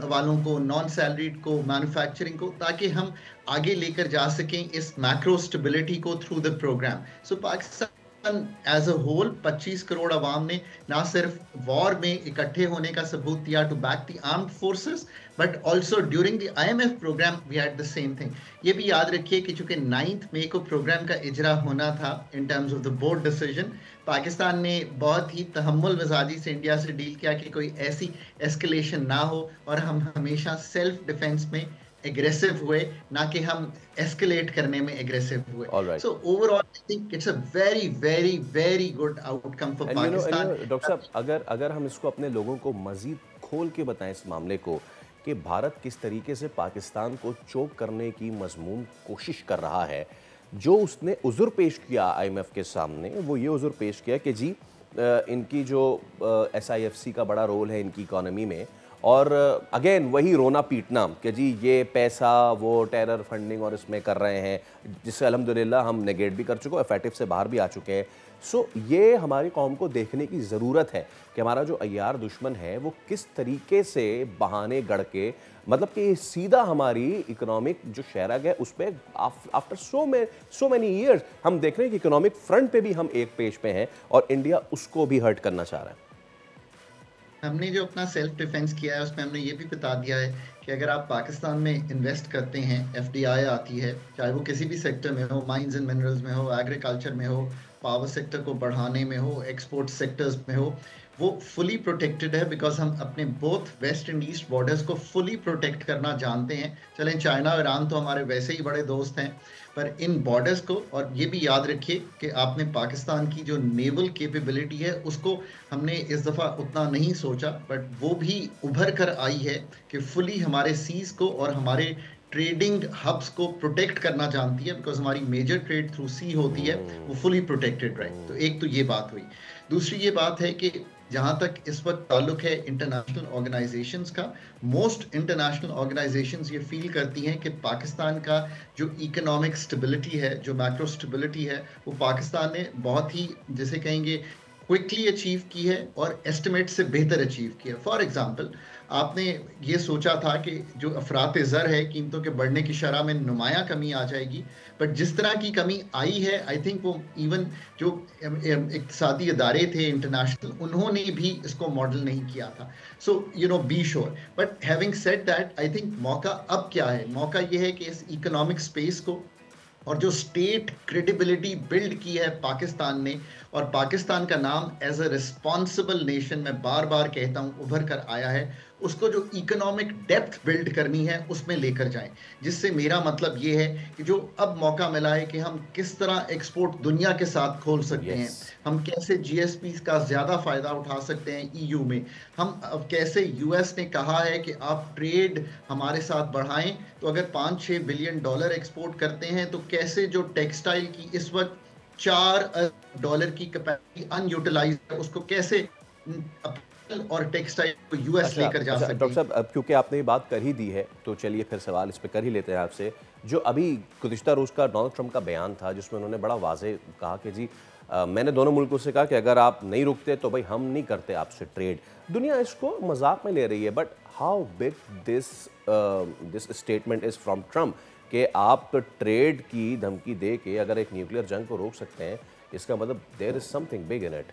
वालों को, नॉन सैलरीड को, मैन्युफैक्चरिंग को, ताकि हम आगे लेकर जा सकें इस मैक्रो स्टेबिलिटी को through the programme. So Pakistan as a whole 25 crore अवाम ने ना सिर्फ वॉर में इकट्ठे होने का सबूत दिया to back the armed forces, but also during the IMF programme we had the same thing. ये भी याद रखिए कि चूंकि 9 मई को प्रोग्राम का इजरा होना था इन terms of the board decision, Pakistan ने बहुत ही तहम्मुल मिजाजी से इंडिया से डील किया कि कोई ऐसी एस्केलेशन ना हो, और हम हमेशा सेल्फ डिफेंस में एग्रेसिव हुए, ना कि हम एस्केलेट करने में एग्रेसिव हुए। So overall I think it's a very very very good outcome for Pakistan. Doctor साहब, अगर हम इसको अपने लोगों को मजीद खोल के बताएं इस मामले को, कि भारत किस तरीके से पाकिस्तान को चोक करने की मजमून कोशिश कर रहा है, जो उसने उज़ुर पेश किया IMF के सामने, वो ये उज़ुर पेश किया कि जी इनकी जो SIFC का बड़ा रोल है इनकी इकॉनमी में, और अगेन वही रोना पीटना कि जी ये पैसा वो टेरर फंडिंग और इसमें कर रहे हैं, जिससे अल्हम्दुलिल्लाह हम नेगेट भी कर चुके हैं, इफेक्टिव से बाहर भी आ चुके हैं। सो ये हमारी कौम को देखने की ज़रूरत है कि हमारा जो अय्यार दुश्मन है वो किस तरीके से बहाने गढ़ के, मतलब कि सीधा हमारी इकोनॉमिक जो शहरग है उस पर आफ्टर सो मैनी ईयर्स हम देख रहे हैं कि इकोनॉमिक फ्रंट पे भी हम एक पेज पे हैं और इंडिया उसको भी हर्ट करना चाह रहा है। हमने जो अपना सेल्फ डिफेंस किया है उसमें हमने ये भी बता दिया है कि अगर आप पाकिस्तान में इन्वेस्ट करते हैं, FDI आती है, चाहे वो किसी भी सेक्टर में हो, माइंस एंड मिनरल्स में हो, एग्रीकल्चर में हो, पावर सेक्टर को बढ़ाने में हो, एक्सपोर्ट सेक्टर्स में हो, वो फुली प्रोटेक्टेड है बिकॉज हम अपने both west and east borders को फुली प्रोटेक्ट करना जानते हैं। चलें चाइना और ईरान तो हमारे वैसे ही बड़े दोस्त हैं, पर इन बॉर्डर्स को, और ये भी याद रखिए कि आपने पाकिस्तान की जो नेवल कैपेबिलिटी है उसको हमने इस दफ़ा उतना नहीं सोचा, बट वो भी उभर कर आई है कि फुली हमारे सीज को और हमारे ट्रेडिंग हब्स को प्रोटेक्ट करना जानती है, बिकॉज हमारी मेजर ट्रेड थ्रू सी होती है, वो फुली प्रोटेक्टेड, राइट। तो एक तो ये बात हुई। दूसरी ये बात है कि जहाँ तक इस वक्त ताल्लुक है इंटरनेशनल ऑर्गेनाइजेशंस का, मोस्ट इंटरनेशनल ऑर्गेनाइजेशंस ये फील करती हैं कि पाकिस्तान का जो इकोनॉमिक स्टेबिलिटी है, जो मैक्रो स्टेबिलिटी है, वो पाकिस्तान ने बहुत ही, जैसे कहेंगे, क्विकली अचीव की है और एस्टिमेट से बेहतर अचीव किया। फॉर एग्जांपल, आपने ये सोचा था कि जो अफरात ज़र है, कीमतों के बढ़ने की शरह में नुमायां कमी आ जाएगी, बट जिस तरह की कमी आई है, आई थिंक वो इवन जो इक़्तिसादी इदारे थे इंटरनेशनल, उन्होंने भी इसको मॉडल नहीं किया था। So you know, be sure. But having said that, I think मौका अब क्या है? मौका ये है कि इस इकोनॉमिक स्पेस को और जो स्टेट क्रेडिबिलिटी बिल्ड की है पाकिस्तान ने, और पाकिस्तान का नाम एज अ रिस्पॉन्सिबल नेशन, मैं बार बार कहता हूँ, उभर कर आया है, उसको जो इकोनॉमिक डेप्थ बिल्ड करनी है उसमें लेकर जाएं। जिससे मेरा मतलब ये है कि जो अब मौका मिला है कि हम किस तरह एक्सपोर्ट दुनिया के साथ खोल सकते हैं, हम कैसे GSP का ज़्यादा फ़ायदा उठा सकते हैं EU में, हम कैसे US ने कहा है कि आप ट्रेड हमारे साथ बढ़ाएं, तो अगर $5-6 बिलियन एक्सपोर्ट करते हैं, तो कैसे जो टेक्सटाइल की इस वक्त $4 की कैपेसिटी अनयूटिलाइज है, उसको कैसे और टेक्सटाइल को US लेकर जा सकते हैं। डॉक्टर साहब, अब क्योंकि आपने ये बात कर ही दी है तो चलिए फिर सवाल इस पे कर ही लेते हैं आपसे। जो अभी गुज़िश्ता रोज़ का डोनाल्ड ट्रंप का बयान था, जिसमें उन्होंने बड़ा वाज़ेह कहा कि जी मैंने दोनों मुल्कों से कहा कि अगर आप नहीं रुकते तो भाई हम नहीं करते आपसे ट्रेड। दुनिया इसको मजाक में ले रही है, but how big this statement is from Trump कि आप ट्रेड की धमकी दे के अगर एक न्यूक्लियर जंग को रोक सकते हैं, इसका मतलब there is something big in it.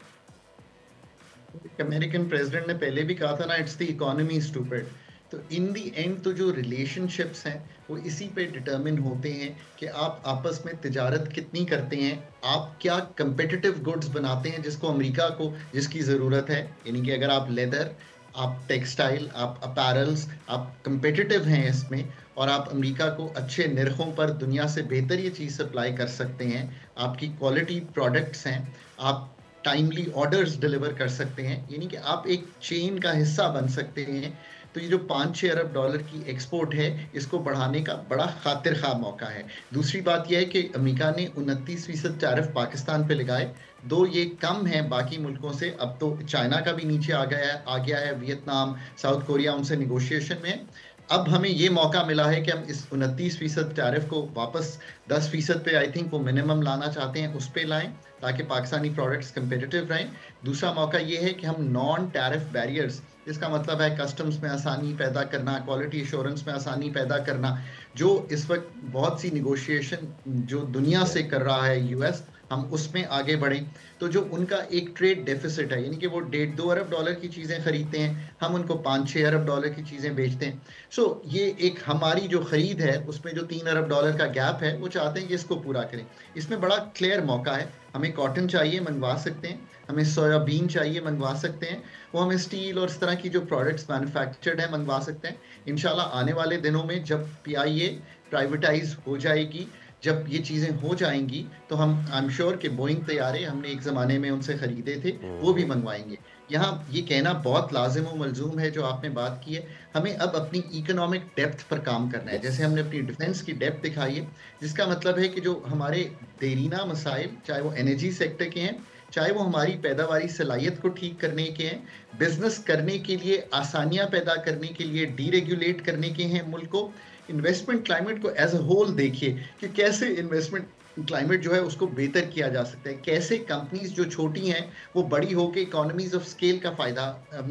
American president ने पहले भी कहा था ना, इट्स द इकोनॉमी स्टूपिड। तो इन दी एंड तो जो रिलेशनशिप्स हैं वो इसी पे डिटर्मिन होते हैं कि आप आपस में तिजारत कितनी करते हैं, आप क्या कंपेटिटिव गुड्स बनाते हैं जिसको अमेरिका को जिसकी ज़रूरत है। यानी कि अगर आप लेदर, आप टेक्सटाइल, आप अपैरल्स, आप कंपेटिटिव हैं इसमें, और आप अमेरिका को अच्छे निर्खों पर दुनिया से बेहतर ये चीज़ सप्लाई कर सकते हैं, आपकी क्वालिटी प्रोडक्ट्स हैं, आप टाइमली ऑर्डर्स डिलीवर कर सकते हैं, यानी कि आप एक चेन का हिस्सा बन सकते हैं, तो ये जो $5-6 अरब की एक्सपोर्ट है, इसको बढ़ाने का बड़ा खातिर खा मौका है। दूसरी बात यह है कि अमेरिका ने 29% टैरिफ पाकिस्तान पे लगाए, दो ये कम है बाकी मुल्कों से। अब तो चाइना का भी नीचे आ गया है, वियतनाम, साउथ कोरिया उनसे निगोशिएशन में। अब हमें ये मौका मिला है कि हम इस 29% टैरिफ को वापस 10% पे, आई थिंक वो मिनिमम लाना चाहते हैं, उस पे लाएं ताकि पाकिस्तानी प्रोडक्ट्स कंपेटिटिव रहें। दूसरा मौका ये है कि हम नॉन टैरिफ बैरियर्स, इसका मतलब है कस्टम्स में आसानी पैदा करना, क्वालिटी एश्योरेंस में आसानी पैदा करना, जो इस वक्त बहुत सी निगोशिएशन जो दुनिया से कर रहा है US, हम उसमें आगे बढ़ें। तो जो उनका एक ट्रेड डेफिसिट है, यानी कि वो $1.5-2 अरब की चीज़ें खरीदते हैं, हम उनको $5-6 अरब की चीज़ें बेचते हैं। सो ये एक हमारी जो खरीद है उसमें जो $3 अरब का गैप है, वो चाहते हैं कि इसको पूरा करें। इसमें बड़ा क्लियर मौका है। हमें कॉटन चाहिए, मंगवा सकते हैं, हमें सोयाबीन चाहिए, मंगवा सकते हैं, वो हमें स्टील और इस तरह की जो प्रोडक्ट्स मैन्युफैक्चर्ड है मंगवा सकते हैं। इंशाल्लाह आने वाले दिनों में जब PIA प्राइवेटाइज हो जाएगी जब ये चीजें हो जाएंगी तो हम आई एम श्योर कि बोइंग तैयारे हमने एक जमाने में उनसे खरीदे थे, वो भी मंगवाएंगे। यहाँ ये कहना बहुत लाजिम व मलजूम है जो आपने बात की है, हमें अब अपनी इकोनॉमिक डेप्थ पर काम करना है। जैसे हमने अपनी डिफेंस की डेप्थ दिखाई है, जिसका मतलब है कि जो हमारे देरीना मसाइल, चाहे वो एनर्जी सेक्टर के हैं, चाहे वो हमारी पैदावारी सलाहियत को ठीक करने के हैं, बिजनेस करने के लिए आसानियां पैदा करने के लिए डीरेगुलेट करने के हैं मुल्क को, इन्वेस्टमेंट क्लाइमेट को एज अ होल देखिए कि कैसे इन्वेस्टमेंट क्लाइमेट जो है उसको बेहतर किया जा सकता है, कैसे कंपनीज जो छोटी हैं वो बड़ी होकर इकोनॉमीज ऑफ स्केल का फायदा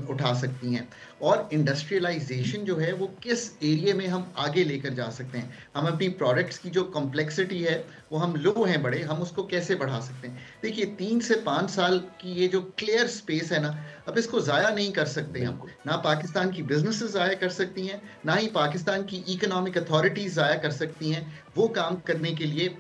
उठा सकती हैं, और इंडस्ट्रियलाइजेशन जो है वो किस एरिया में हम आगे लेकर जा सकते हैं, हम अपनी प्रोडक्ट्स की जो कॉम्प्लेक्सिटी है वो हम लो हैं बड़े, हम उसको कैसे बढ़ा सकते हैं। देखिए 3 से 5 साल की ये जो क्लियर स्पेस है ना, अब इसको ज़ाया नहीं कर सकते हम, ना पाकिस्तान की बिजनेसेस ज़ाया कर सकती हैं, ना ही पाकिस्तान की इकोनॉमिक अथॉरिटीज़ ज़ाया कर सकती हैं। वो काम करने के लिए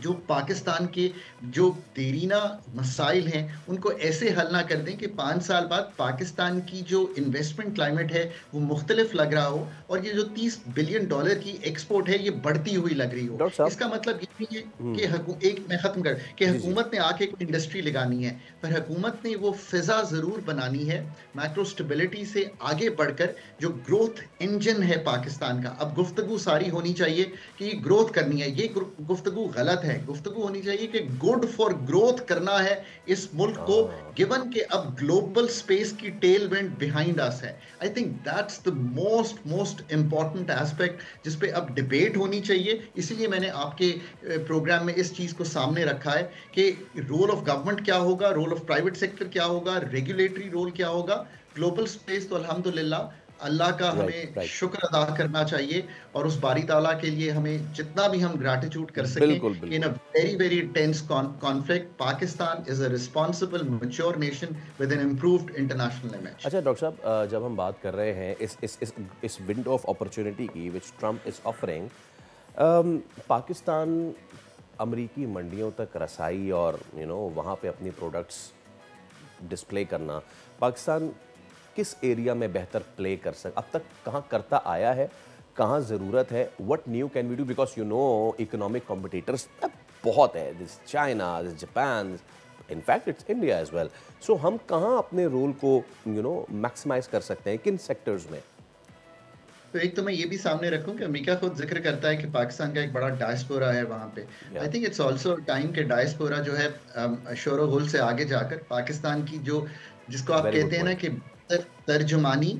जो पाकिस्तान के जो देरीना मसाइल हैं उनको ऐसे हल ना कर दें कि 5 साल बाद पाकिस्तान की जो इन्वेस्टमेंट क्लाइमेट है वो मुख्तलिफ लग रहा हो, और ये जो $30 बिलियन की एक्सपोर्ट है ये बढ़ती हुई लग रही हो। इसका मतलब ये नहीं है कि एक मैं खत्म कर कि हुकूमत ने आके कोई इंडस्ट्री लगानी है, पर हुकूमत ने वो फिजा ज़रूर बनानी है मैक्रो स्टेबिलिटी से आगे बढ़कर जो ग्रोथ इंजन है पाकिस्तान का। अब गुफ्तगू सारी होनी चाहिए कि ये ग्रोथ करनी है, ये गुफ्तगू गलत है। गुफ्तगू होनी चाहिए कि गुड फॉर ग्रोथ करना है इस मुल्क को, गिवन के अब ग्लोबल स्पेस की टेल विंड बिहाइंड अस है। I think that's the most important aspect जिस पे अब डिबेट होनी चाहिए। इसीलिए मैंने आपके प्रोग्राम में इस चीज को सामने रखा है कि रोल ऑफ गवर्नमेंट क्या होगा, रोल ऑफ प्राइवेट सेक्टर क्या होगा, रेगुलेटरी रोल क्या होगा। ग्लोबल स्पेस तो अल्हम्दुलिल्लाह अल्लाह का हमें शुक्र अदा करना चाहिए, और उस बारी ताला के लिए हमें जितना भी हम ग्रैटिट्यूड कर सकें। In a very very tense conflict Pakistan is a responsible mature nation with an improved international image. अच्छा डॉक्टर साहब, जब हम बात कर रहे हैं इस विंडो ऑफ अपॉर्चुनिटी की विच ट्रम्प इज ऑफरिंग, पाकिस्तान अमरीकी मंडियों तक रसाई और वहाँ पे अपनी प्रोडक्ट्स डिस्प्ले करना, पाकिस्तान किस एरिया में बेहतर प्ले कर सकता, अब तक कहाँ करता आया है, कहाँ ज़रूरत है, what new can we do, because economic competitors बहुत है, this China, this Japan, in fact it's India as well. So हम कहाँ अपने रोल को मैक्सिमाइज कर सकते हैं, किन सेक्टर्स में? तो एक तो मैं ये भी सामने रखूं कि अमेरिका खुद जिक्र करता है कि पाकिस्तान का एक बड़ा डायस्पोरा है वहाँ पे। I think it's also time के डायस्पोरा जो है शोरो होल से आगे जाकर पाकिस्तान की जो जिसको आप कहते हैं ना कि तर्जुमानी,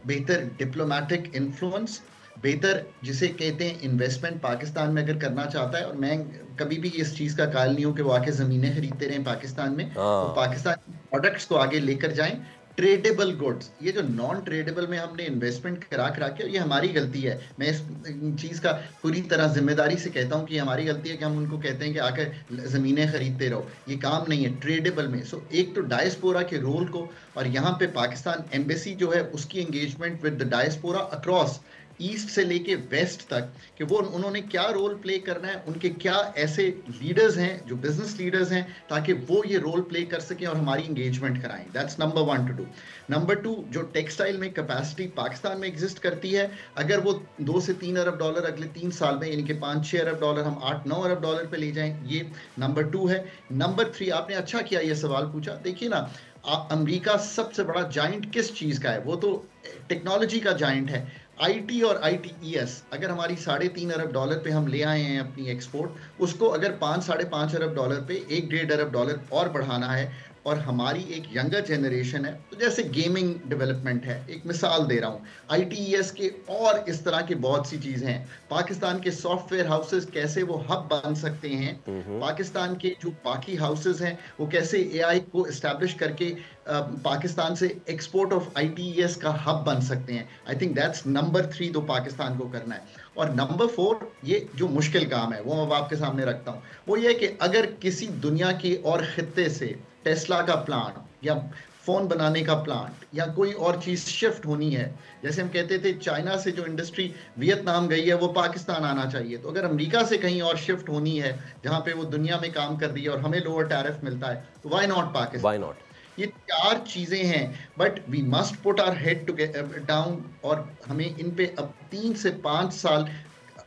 बेहतर डिप्लोमेटिक इन्फ्लुएंस, बेहतर जिसे कहते हैं इन्वेस्टमेंट पाकिस्तान में अगर करना चाहता है, और मैं कभी भी इस चीज़ का कायल नहीं हूँ कि वो आके ज़मीनें खरीदते रहें पाकिस्तान में, तो पाकिस्तान प्रोडक्ट्स को आगे लेकर जाएं। ट्रेडेबल गुड्स, ये जो नॉन ट्रेडेबल में हमने इन्वेस्टमेंट करा के, ये हमारी गलती है। मैं इस चीज़ का पूरी तरह जिम्मेदारी से कहता हूँ कि हमारी गलती है कि हम उनको कहते हैं कि आकर ज़मीनें खरीदते रहो, ये काम नहीं है ट्रेडेबल में। सो एक तो डायस्पोरा के रोल को, और यहाँ पे पाकिस्तान एम्बेसी जो है उसकी engagement with the diaspora across east से लेके वेस्ट तक, कि वो उन्होंने क्या रोल प्ले करना है, उनके क्या ऐसे लीडर्स हैं जो बिजनेस लीडर्स हैं ताकि वो ये रोल प्ले कर सकें और हमारी इंगेजमेंट कराएं। That's number 1 to do. Number 2, जो टेक्सटाइल में कैपेसिटी पाकिस्तान में एग्जिस्ट करती है, अगर वो $2 से $3 अरब अगले 3 साल में, यानी कि $5-6 अरब हम $8-9 अरब पे ले जाएं, ये नंबर 2 है। नंबर 3, आपने अच्छा किया ये सवाल पूछा। देखिए ना, अमेरिका सबसे बड़ा जाइंट किस चीज़ का है? वो तो टेक्नोलॉजी का जाइंट है। आईटी और ITES, अगर हमारी $3.5 अरब पे हम ले आए हैं अपनी एक्सपोर्ट, उसको अगर $5-5.5 अरब पे $1-1.5 अरब और बढ़ाना है, और हमारी एक यंगर जनरेशन है, तो जैसे गेमिंग डेवलपमेंट है, एक मिसाल दे रहा हूँ, ITES के और इस तरह की बहुत सी चीज़ें हैं। पाकिस्तान के सॉफ्टवेयर हाउसेस कैसे वो हब बन सकते हैं, पाकिस्तान के जो बाकी हाउसेस हैं वो कैसे AI को इस्टेब्लिश करके पाकिस्तान से एक्सपोर्ट ऑफ ITES का हब बन सकते हैं। आई थिंक दैट्स नंबर 3 तो पाकिस्तान को करना है। और नंबर 4, ये जो मुश्किल काम है वो मैं आपके सामने रखता हूँ, वो ये कि अगर किसी दुनिया के और खित्ते से टेस्ला का प्लांट या फ़ोन बनाने का प्लांट या कोई और चीज़ शिफ्ट होनी है, जैसे हम कहते थे चाइना से जो इंडस्ट्री वियतनाम गई है वो पाकिस्तान आना चाहिए, तो अगर अमेरिका से कहीं और शिफ्ट होनी है जहाँ पे वो दुनिया में काम कर रही है और हमें लोअर टैरिफ मिलता है, तो why not Pakistan? Why not? ये 4 चीज़ें हैं, but we must put our head down, और हमें इन पे अब 3 से 5 साल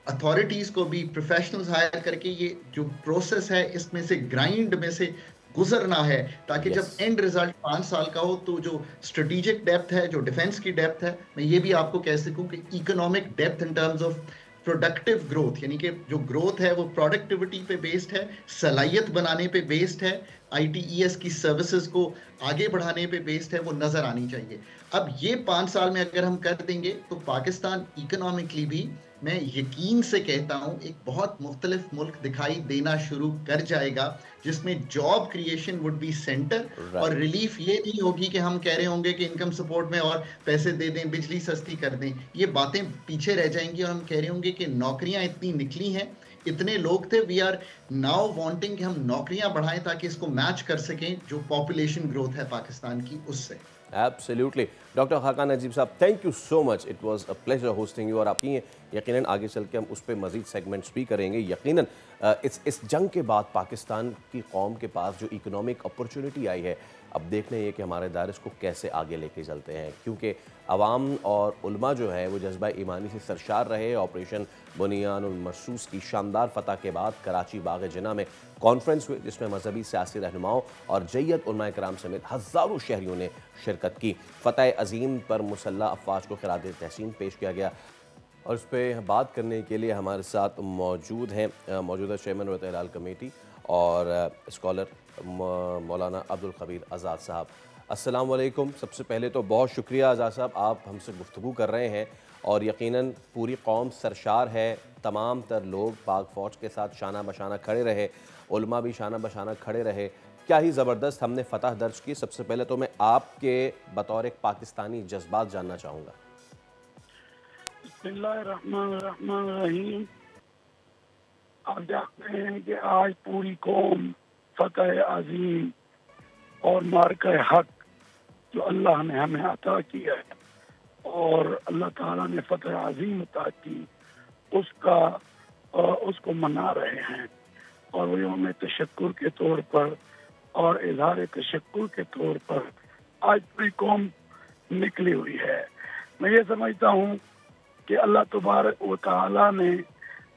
अथॉरिटीज को भी प्रोफेशनल्स हायर करके ये जो प्रोसेस है इसमें से ग्राइंड में से गुजरना है, ताकि जब एंड रिजल्ट 5 साल का हो तो जो स्ट्रेटेजिक डेप्थ है, जो डिफेंस की डेप्थ है, मैं ये भी आपको कह सकूं कि economic depth in terms of productive growth, यानी कि जो ग्रोथ है वो प्रोडक्टिविटी पे बेस्ड है, सलाहियत बनाने पे बेस्ड है, ITES की सर्विसेज को आगे बढ़ाने पे बेस्ड है, वो नजर आनी चाहिए। अब ये 5 साल में अगर हम कर देंगे तो पाकिस्तान इकोनॉमिकली भी, मैं यकीन से कहता हूं, एक बहुत मुख्तलिफ मुल्क दिखाई देना शुरू कर जाएगा, जिसमें job creation would be centre. और रिलीफ ये नहीं होगी कि हम कह रहे होंगे कि इनकम सपोर्ट में और पैसे दे दें, बिजली सस्ती कर दें, ये बातें पीछे रह जाएंगी और हम कह रहे होंगे कि नौकरियां इतनी निकली हैं, इतने लोग थे, वी आर नाउ वांटिंग कि हम नौकरियां बढ़ाएं ताकि इसको मैच कर सकें जो पॉपुलेशन ग्रोथ है पाकिस्तान की उससे। एब्सोल्युटली। डॉक्टर खाकान नजीब साहब, thank you so much, it was a pleasure hosting you. और आपकी यकीनन आगे चल के हम उस पर मज़ीद सेगमेंट्स भी करेंगे। यकीनन इस जंग के बाद पाकिस्तान की कौम के पास जो इकोनॉमिक अपॉर्चुनिटी आई है, अब देखना ये कि हमारे दायरे को कैसे आगे लेके चलते हैं, क्योंकि अवाम और उलमा जो है वो जज्बा ईमानी से सरशार रहे। ऑपरेशन बुनियानुल मरसूस की शानदार फतह के बाद कराची बाग जिना में कॉन्फ्रेंस हुई, जिसमें मजहबी सियासी रहनुमाओं और जय्यत उलमा कराम समेत हज़ारों शहरियों ने शिरकत की। फ़तह अज़ीम पर मुसल्लह अफवाज को खिराज तहसीन पेश किया गया। और इस पर बात करने के लिए हमारे साथ मौजूद हैं मौजूदा चेयरमैन वतन हिलाल कमेटी और स्कॉलर मौलाना अब्दुल खबीर आज़ाद साहब। अस्सलाम वालेकुम। सबसे पहले तो बहुत शुक्रिया आज़ाद साहब, आप हमसे गुफ्तगू कर रहे हैं और यकीनन पूरी कौम सरशार है। तमाम तर लोग पाक फ़ौज के साथ शाना बशाना खड़े रहे, उलमा भी शाना बशाना खड़े रहे। क्या ही ज़बरदस्त हमने फ़तह दर्ज की। सबसे पहले तो मैं आपके बतौर एक पाकिस्तानी जज्बात जानना चाहूँगा। बिस्मिल्लाहिर्रहमानिर्रहीम। आप जानते हैं कि आज पूरी कौम फतह अजीम और मार्का हक जो अल्लाह ने हमें अता किया है और अल्लाह ताला ने फतह अजीम अता की, उसको मना रहे हैं। और वो यौम तशक्कुर के तौर पर और इज़हार तशक्कुर के तौर पर आज पूरी कौम निकली हुई है। मैं ये समझता हूँ कि अल्लाह तबारक व तआला ने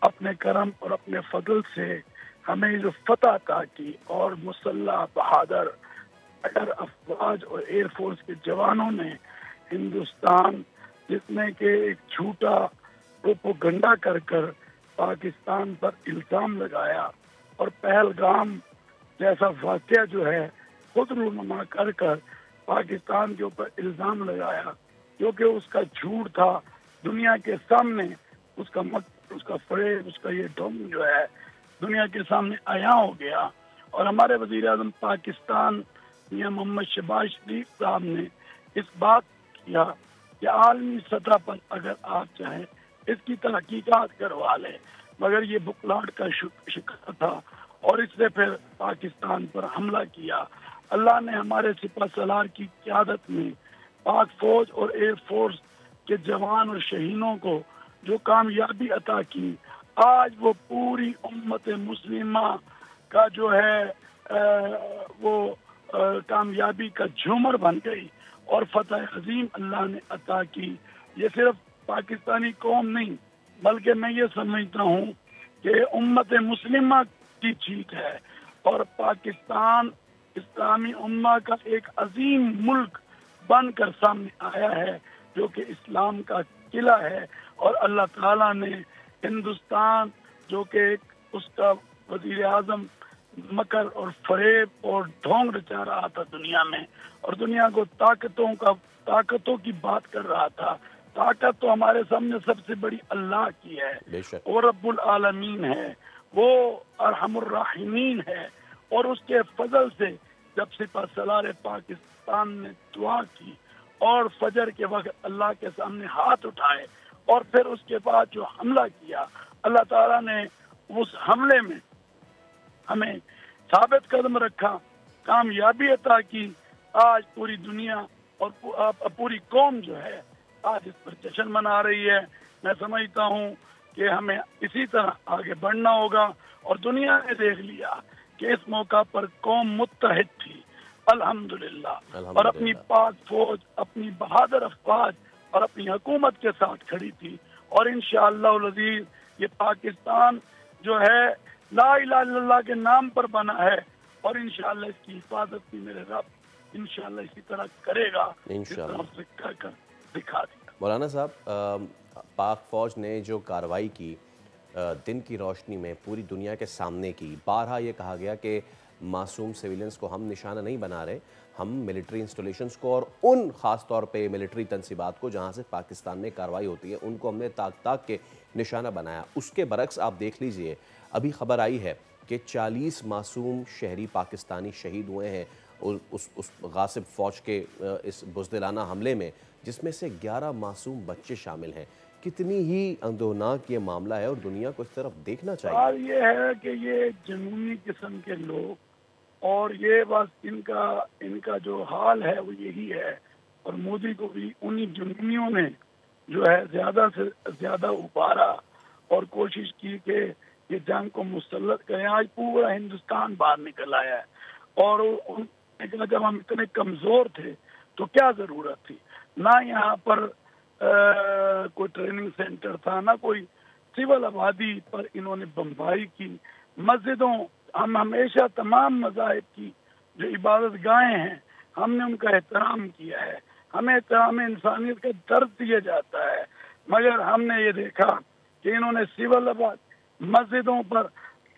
अपने करम और अपने फजल से हमें जो फतह अता की और मुसल्लह बहादुर एयर अफवाज और एयरफोर्स के जवानों ने हिंदुस्तान, जिसमें कि एक झूठा प्रोपोगंडा कर कर पाकिस्तान पर इल्ज़ाम लगाया और पहलगाम जैसा वाक़या जो है खुद रूनुमा कर कर पाकिस्तान के ऊपर इल्ज़ाम लगाया, क्योंकि उसका झूठ था दुनिया के सामने, उसका फरेब, उसका ये ढोंग जो है दुनिया के सामने आया हो गया। और हमारे वज़ीर आज़म पाकिस्तान मियां मोहम्मद शहबाज शरीफ साहब ने इस बात किया कि आलमी सतह पर अगर आप चाहें इसकी तहकीकात करवा लें, मगर ये बुकलाट का शिकार था और इसने फिर पाकिस्तान पर हमला किया। अल्लाह ने हमारे सिपह सलार की क़यादत में पाक फौज और एयरफोर्स के जवान और शहीदों को जो कामयाबी अता की, आज वो पूरी उम्मत मुस्लिमा का जो है वो कामयाबी का झूमर बन गई और फतह अजीम अल्लाह ने अता की। ये सिर्फ पाकिस्तानी कौम नहीं, बल्कि मैं ये समझता हूँ कि उम्मत मुस्लिमा की जीत है और पाकिस्तान इस्लामी उम्मा का एक अजीम मुल्क बनकर सामने आया है जो कि इस्लाम का किला है। और अल्लाह ताला ने हिंदुस्तान, जो कि उसका वजीर आज़म मकर और फरेब और ढोंग रचा रहा था दुनिया में, और दुनिया को ताकतों की बात कर रहा था। ताकत तो हमारे सामने सबसे बड़ी अल्लाह की है, वो रब्बुल आलमीन है, वो अरहमुर राहिमीन है। और उसके फजल से जब सिपह सलार पाकिस्तान ने दुआ की और फजर के वक्त अल्लाह के सामने हाथ उठाए और फिर उसके बाद जो हमला किया, अल्लाह ताला ने उस हमले में हमें साबित कदम रखा, कामयाबी अता की। आज पूरी दुनिया और पूरी कौम जो है आज इस पर जश्न मना रही है। मैं समझता हूँ कि हमें इसी तरह आगे बढ़ना होगा और दुनिया ने देख लिया कि इस मौका पर कौम मुत्तहिद थी, अल्हम्दुलिल्लाह, और अपनी पाक फौज, अपनी बहादुर अफवाज और अपनी हुकूमत के साथ खड़ी थी। और इंशाअल्लाह अज़ीज़ ये पाकिस्तान जो है ला इलाहा इल्लल्लाह के नाम पर बना है और इंशाअल्लाह इसकी हिफाजत भी मेरे रब इंशाअल्लाह इसी तरह करेगा, इंशाअल्लाह कर कर दिखा दिया। मौलाना साहब, पाक फ़ौज ने जो कार्रवाई की दिन की रोशनी में पूरी दुनिया के सामने की, बारहा ये कहा गया कि मासूम सिविलियंस को हम निशाना नहीं बना रहे, हम मिलिट्री इंस्टॉलेशंस को और उन ख़ास तौर पे मिलिट्री तनसीबात को जहाँ से पाकिस्तान में कार्रवाई होती है उनको हमने ताक ताक के निशाना बनाया। उसके बरक्स आप देख लीजिए, अभी खबर आई है कि 40 मासूम शहरी पाकिस्तानी शहीद हुए हैं उस गासिब फ़ौज के इस बुज़दिलाना हमले में, जिसमें से 11 मासूम बच्चे शामिल हैं। कितनी ही अंदोनाक ये मामला है और दुनिया को इस तरफ देखना चाहिए। और ये है कि ये जुनूनी किस्म के लोग और ये बस इनका जो हाल है वो यही है और मोदी को भी उन्हीं जुनूनियों ने जो है ज्यादा से ज्यादा उबारा और कोशिश की कि ये जंग को मुसल्लत करें। आज पूरा हिंदुस्तान बाहर निकल आया है और उन्होंने कहा जब हम इतने कमजोर थे तो क्या जरूरत थी, ना यहाँ पर कोई ट्रेनिंग सेंटर था, ना कोई सिविल आबादी पर इन्होंने बम्बाई की। मस्जिदों, हम हमेशा तमाम मज़ाहिब की जो इबादत गाहें हैं हमने उनका एहतराम किया है, हमें इंसानियत का दर्द दिया जाता है, मगर हमने ये देखा कि इन्होंने सिविल आबाद मस्जिदों पर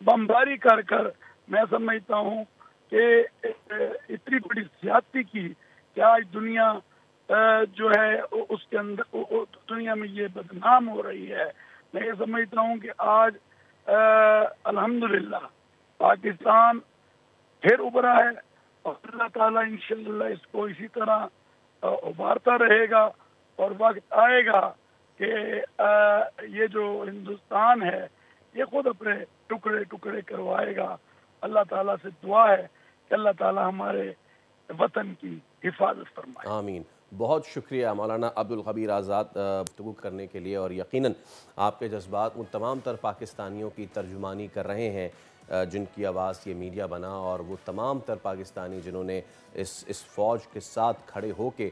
बमबारी कर कर मैं समझता हूँ कि इतनी बड़ी ज्यादती की कि आज दुनिया जो है उसके अंदर दुनिया में ये बदनाम हो रही है। मैं ये समझता हूँ कि आज अल्हम्दुलिल्लाह पाकिस्तान फिर उभरा है और अल्लाह ताला इंशाअल्लाह इसको इसी तरह उभारता रहेगा और वक्त आएगा कि ये जो हिंदुस्तान है ये खुद अपने टुकड़े टुकड़े करवाएगा। अल्लाह ताला से दुआ है कि अल्लाह ताला हमारे वतन की हिफाजत फरमाए। आमीन। बहुत शुक्रिया मौलाना अब्दुल खबीर आज़ाद गुफ्तगू करने के लिए और यकीनन आपके जज्बात उन तमाम तर पाकिस्तानियों की तर्जुमानी कर रहे हैं जिनकी आवाज़ ये मीडिया बना और वो तमाम तर पाकिस्तानी जिन्होंने इस फ़ौज के साथ खड़े होके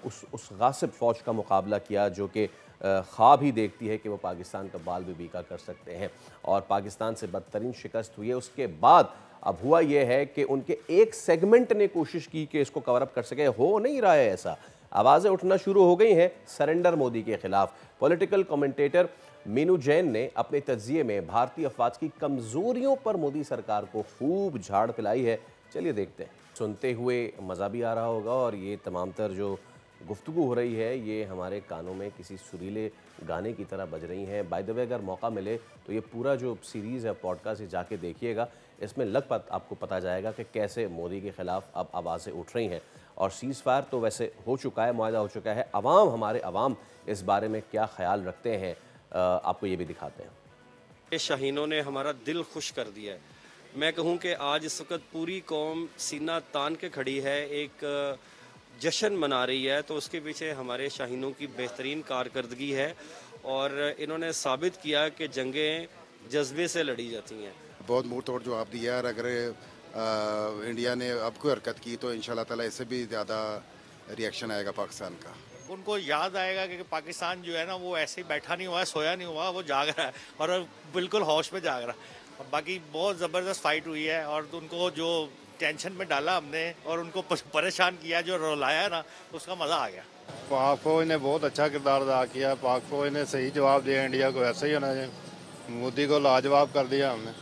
उस गासिब फ़ौज का मुकाबला किया जो कि ख्वाब ही देखती है कि वो पाकिस्तान का बाल भी बीका कर सकते हैं और पाकिस्तान से बदतरीन शिकस्त हुई है। उसके बाद अब हुआ यह है कि उनके एक सेगमेंट ने कोशिश की कि इसको कवर अप कर सके, हो नहीं रहा है ऐसा। आवाज़ें उठना शुरू हो गई हैं सरेंडर मोदी के ख़िलाफ़। पॉलिटिकल कमेंटेटर मीनू जैन ने अपने तज्ज़िये में भारतीय अफवाज की कमज़ोरियों पर मोदी सरकार को खूब झाड़ पिलाई है। चलिए देखते हैं। सुनते हुए मज़ा भी आ रहा होगा और ये तमाम तर जो गुफ्तगू हो रही है ये हमारे कानों में किसी सुरीले गाने की तरह बज रही हैं। बाय द वे, अगर मौका मिले तो ये पूरा जो सीरीज़ है पॉडकास्ट ये जाके देखिएगा, इसमें लगभग आपको पता जाएगा कि कैसे मोदी के ख़िलाफ़ अब आवाज़ें उठ रही हैं। और सीज़ फायर तो वैसे हो चुका है, मुआहदा हो चुका है। हमारे अवाम इस बारे में क्या ख़्याल रखते हैं आपको ये भी दिखाते हैं। शाहीनों ने हमारा दिल खुश कर दिया है। मैं कहूँ कि आज इस वक्त पूरी कौम सीना तान के खड़ी है, एक जश्न मना रही है, तो उसके पीछे हमारे शाहीनों की बेहतरीन कारकर्दगी है और इन्होंने साबित किया कि जंगें जज्बे से लड़ी जाती हैं। बहुत मुंह तोड़ जवाब दिया और अगर इंडिया ने अब कोई हरकत की तो इंशाल्लाह ताला इससे भी ज़्यादा रिएक्शन आएगा पाकिस्तान का। उनको याद आएगा कि पाकिस्तान जो है ना वो ऐसे ही बैठा नहीं हुआ है, सोया नहीं हुआ, वो जाग रहा है और बिल्कुल होश में जाग रहा है। बाकी बहुत ज़बरदस्त फाइट हुई है और उनको जो टेंशन में डाला हमने और उनको परेशान किया, जो रुलाया ना, उसका मज़ा आ गया। पाक फौज ने बहुत अच्छा किरदार अदा किया। पाक फौज ने सही जवाब दिया, इंडिया को ऐसा ही होना चाहिए। मोदी को लाजवाब कर दिया हमने।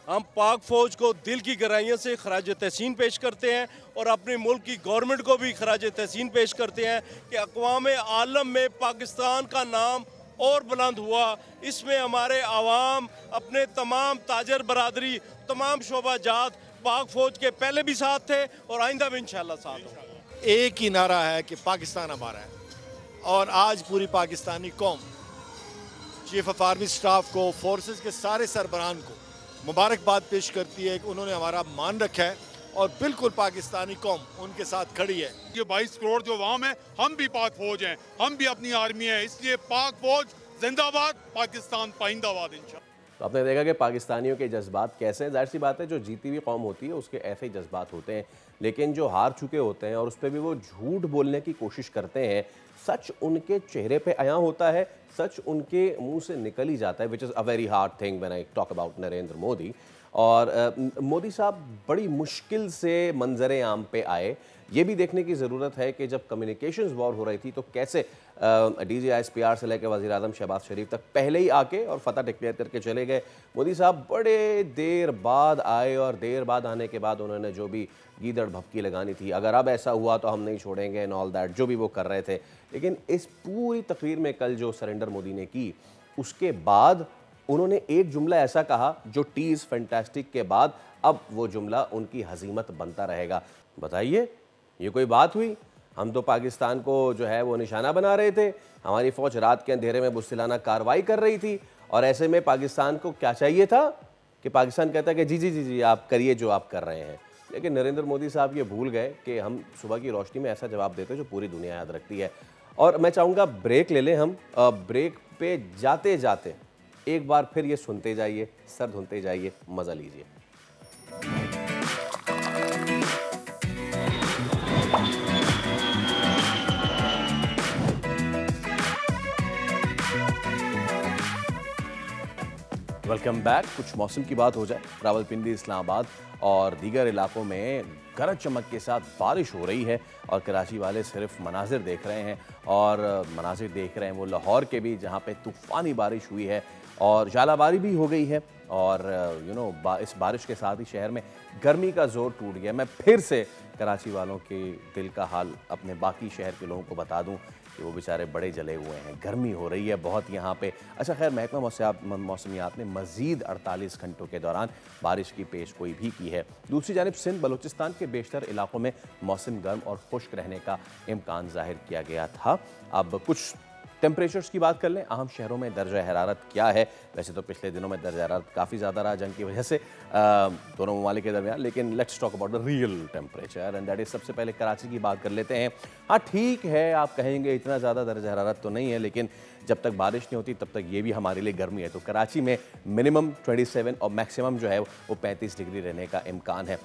हम पाक फौज को दिल की गहराइयों से खराज तहसीन पेश करते हैं और अपने मुल्क की गवर्नमेंट को भी खराज तहसीन पेश करते हैं कि अक़वाम आलम में पाकिस्तान का नाम और बुलंद हुआ। इसमें हमारे आवाम, अपने तमाम ताजर बरादरी, तमाम शोबा जात पाक फौज के पहले भी साथ थे और आइंदा भी इंशाल्लाह साथ होंगे। एक ही नारा है कि पाकिस्तान हमारा है और आज पूरी पाकिस्तानी कौम चीफ ऑफ आर्मी स्टाफ को, फोर्सेस के सारे सरबराहान को मुबारकबाद पेश करती है कि उन्होंने हमारा मान रखा है और बिल्कुल पाकिस्तानी कौम उनके साथ खड़ी है। ये 22 करोड़ जो अवाम है, हम भी पाक फौज हैं, हम भी अपनी आर्मी है, इसलिए पाक फौज जिंदाबाद, पाकिस्तान पाइंदाबाद इंशाअल्लाह। तो आपने देखा कि पाकिस्तानियों के जज्बात कैसे हैं। जाहिर सी बात है, जो जीती हुई कौम होती है उसके ऐसे ही जज्बात होते हैं, लेकिन जो हार चुके होते हैं और उस पर भी वो झूठ बोलने की कोशिश करते हैं, सच उनके चेहरे पे आया होता है, सच उनके मुंह से निकल ही जाता है, which is a very hard thing when I talk about Narendra Modi. और मोदी साहब बड़ी मुश्किल से मंजर आम पे आए। ये भी देखने की ज़रूरत है कि जब कम्युनिकेशंस वॉर हो रही थी तो कैसे DGISPR से लेकर वज़ीर आज़म शहबाज शरीफ तक पहले ही आके और फतह डिक्लेयर करके चले गए। मोदी साहब बड़े देर बाद आए और देर बाद आने के बाद उन्होंने जो भी गीदड़ भपकी लगानी थी, अगर अब ऐसा हुआ तो हम नहीं छोड़ेंगे एंड ऑल दैट, जो भी वो कर रहे थे। लेकिन इस पूरी तकरीर में कल जो सरेंडर मोदी ने की, उसके बाद उन्होंने एक जुमला ऐसा कहा जो टीज़ फैंटास्टिक के बाद अब वो जुमला उनकी हजीमत बनता रहेगा। बताइए, ये कोई बात हुई? हम तो पाकिस्तान को जो है वो निशाना बना रहे थे, हमारी फ़ौज रात के अंधेरे में बुस्सिलाना कार्रवाई कर रही थी, और ऐसे में पाकिस्तान को क्या चाहिए था कि पाकिस्तान कहता है कि जी जी जी जी आप करिए जो आप कर रहे हैं। लेकिन नरेंद्र मोदी साहब ये भूल गए कि हम सुबह की रोशनी में ऐसा जवाब देते हैं जो पूरी दुनिया याद रखती है। और मैं चाहूँगा ब्रेक ले लें हम। ब्रेक पे जाते जाते एक बार फिर ये सुनते जाइए, सर धुलते जाइए, मज़ा लीजिए। Welcome back. कुछ मौसम की बात हो जाए। रावलपिंडी, इस्लामाबाद और दीगर इलाकों में गरज चमक के साथ बारिश हो रही है और कराची वाले सिर्फ मनाजिर देख रहे हैं, और मनाजिर देख रहे हैं वो लाहौर के भी, जहां पे तूफ़ानी बारिश हुई है और झालाबारी भी हो गई है। और इस बारिश के साथ ही शहर में गर्मी का जोर टूट गया। मैं फिर से कराची वालों के दिल का हाल अपने बाकी शहर के लोगों को बता दूं कि वो बेचारे बड़े जले हुए हैं, गर्मी हो रही है बहुत यहाँ पे। अच्छा खैर, महकमा मौसमियात ने मज़ीद 48 घंटों के दौरान बारिश की पेश गोई भी की है। दूसरी जानिब सिंध बलूचिस्तान के बेशतर इलाकों में मौसम गर्म और खुश्क रहने का इम्कान जाहिर किया गया था। अब कुछ टेम्परेचर्स की बात कर लें। अहम शहरों में दर्जा हरारत क्या है? वैसे तो पिछले दिनों में दर्जा हरारत काफ़ी ज़्यादा रहा जंग की वजह से दोनों ममालिक के दरमियान, लेकिन let's talk about the real temperature and that is, सबसे पहले कराची की बात कर लेते हैं। हाँ ठीक है, आप कहेंगे इतना ज़्यादा दर्जा हरारत तो नहीं है, लेकिन जब तक बारिश नहीं होती तब तक ये भी हमारे लिए गर्मी है। तो कराची में मिनिमम 27 और मैक्सिमम जो है वो 35 डिग्री रहने का इम्कान है।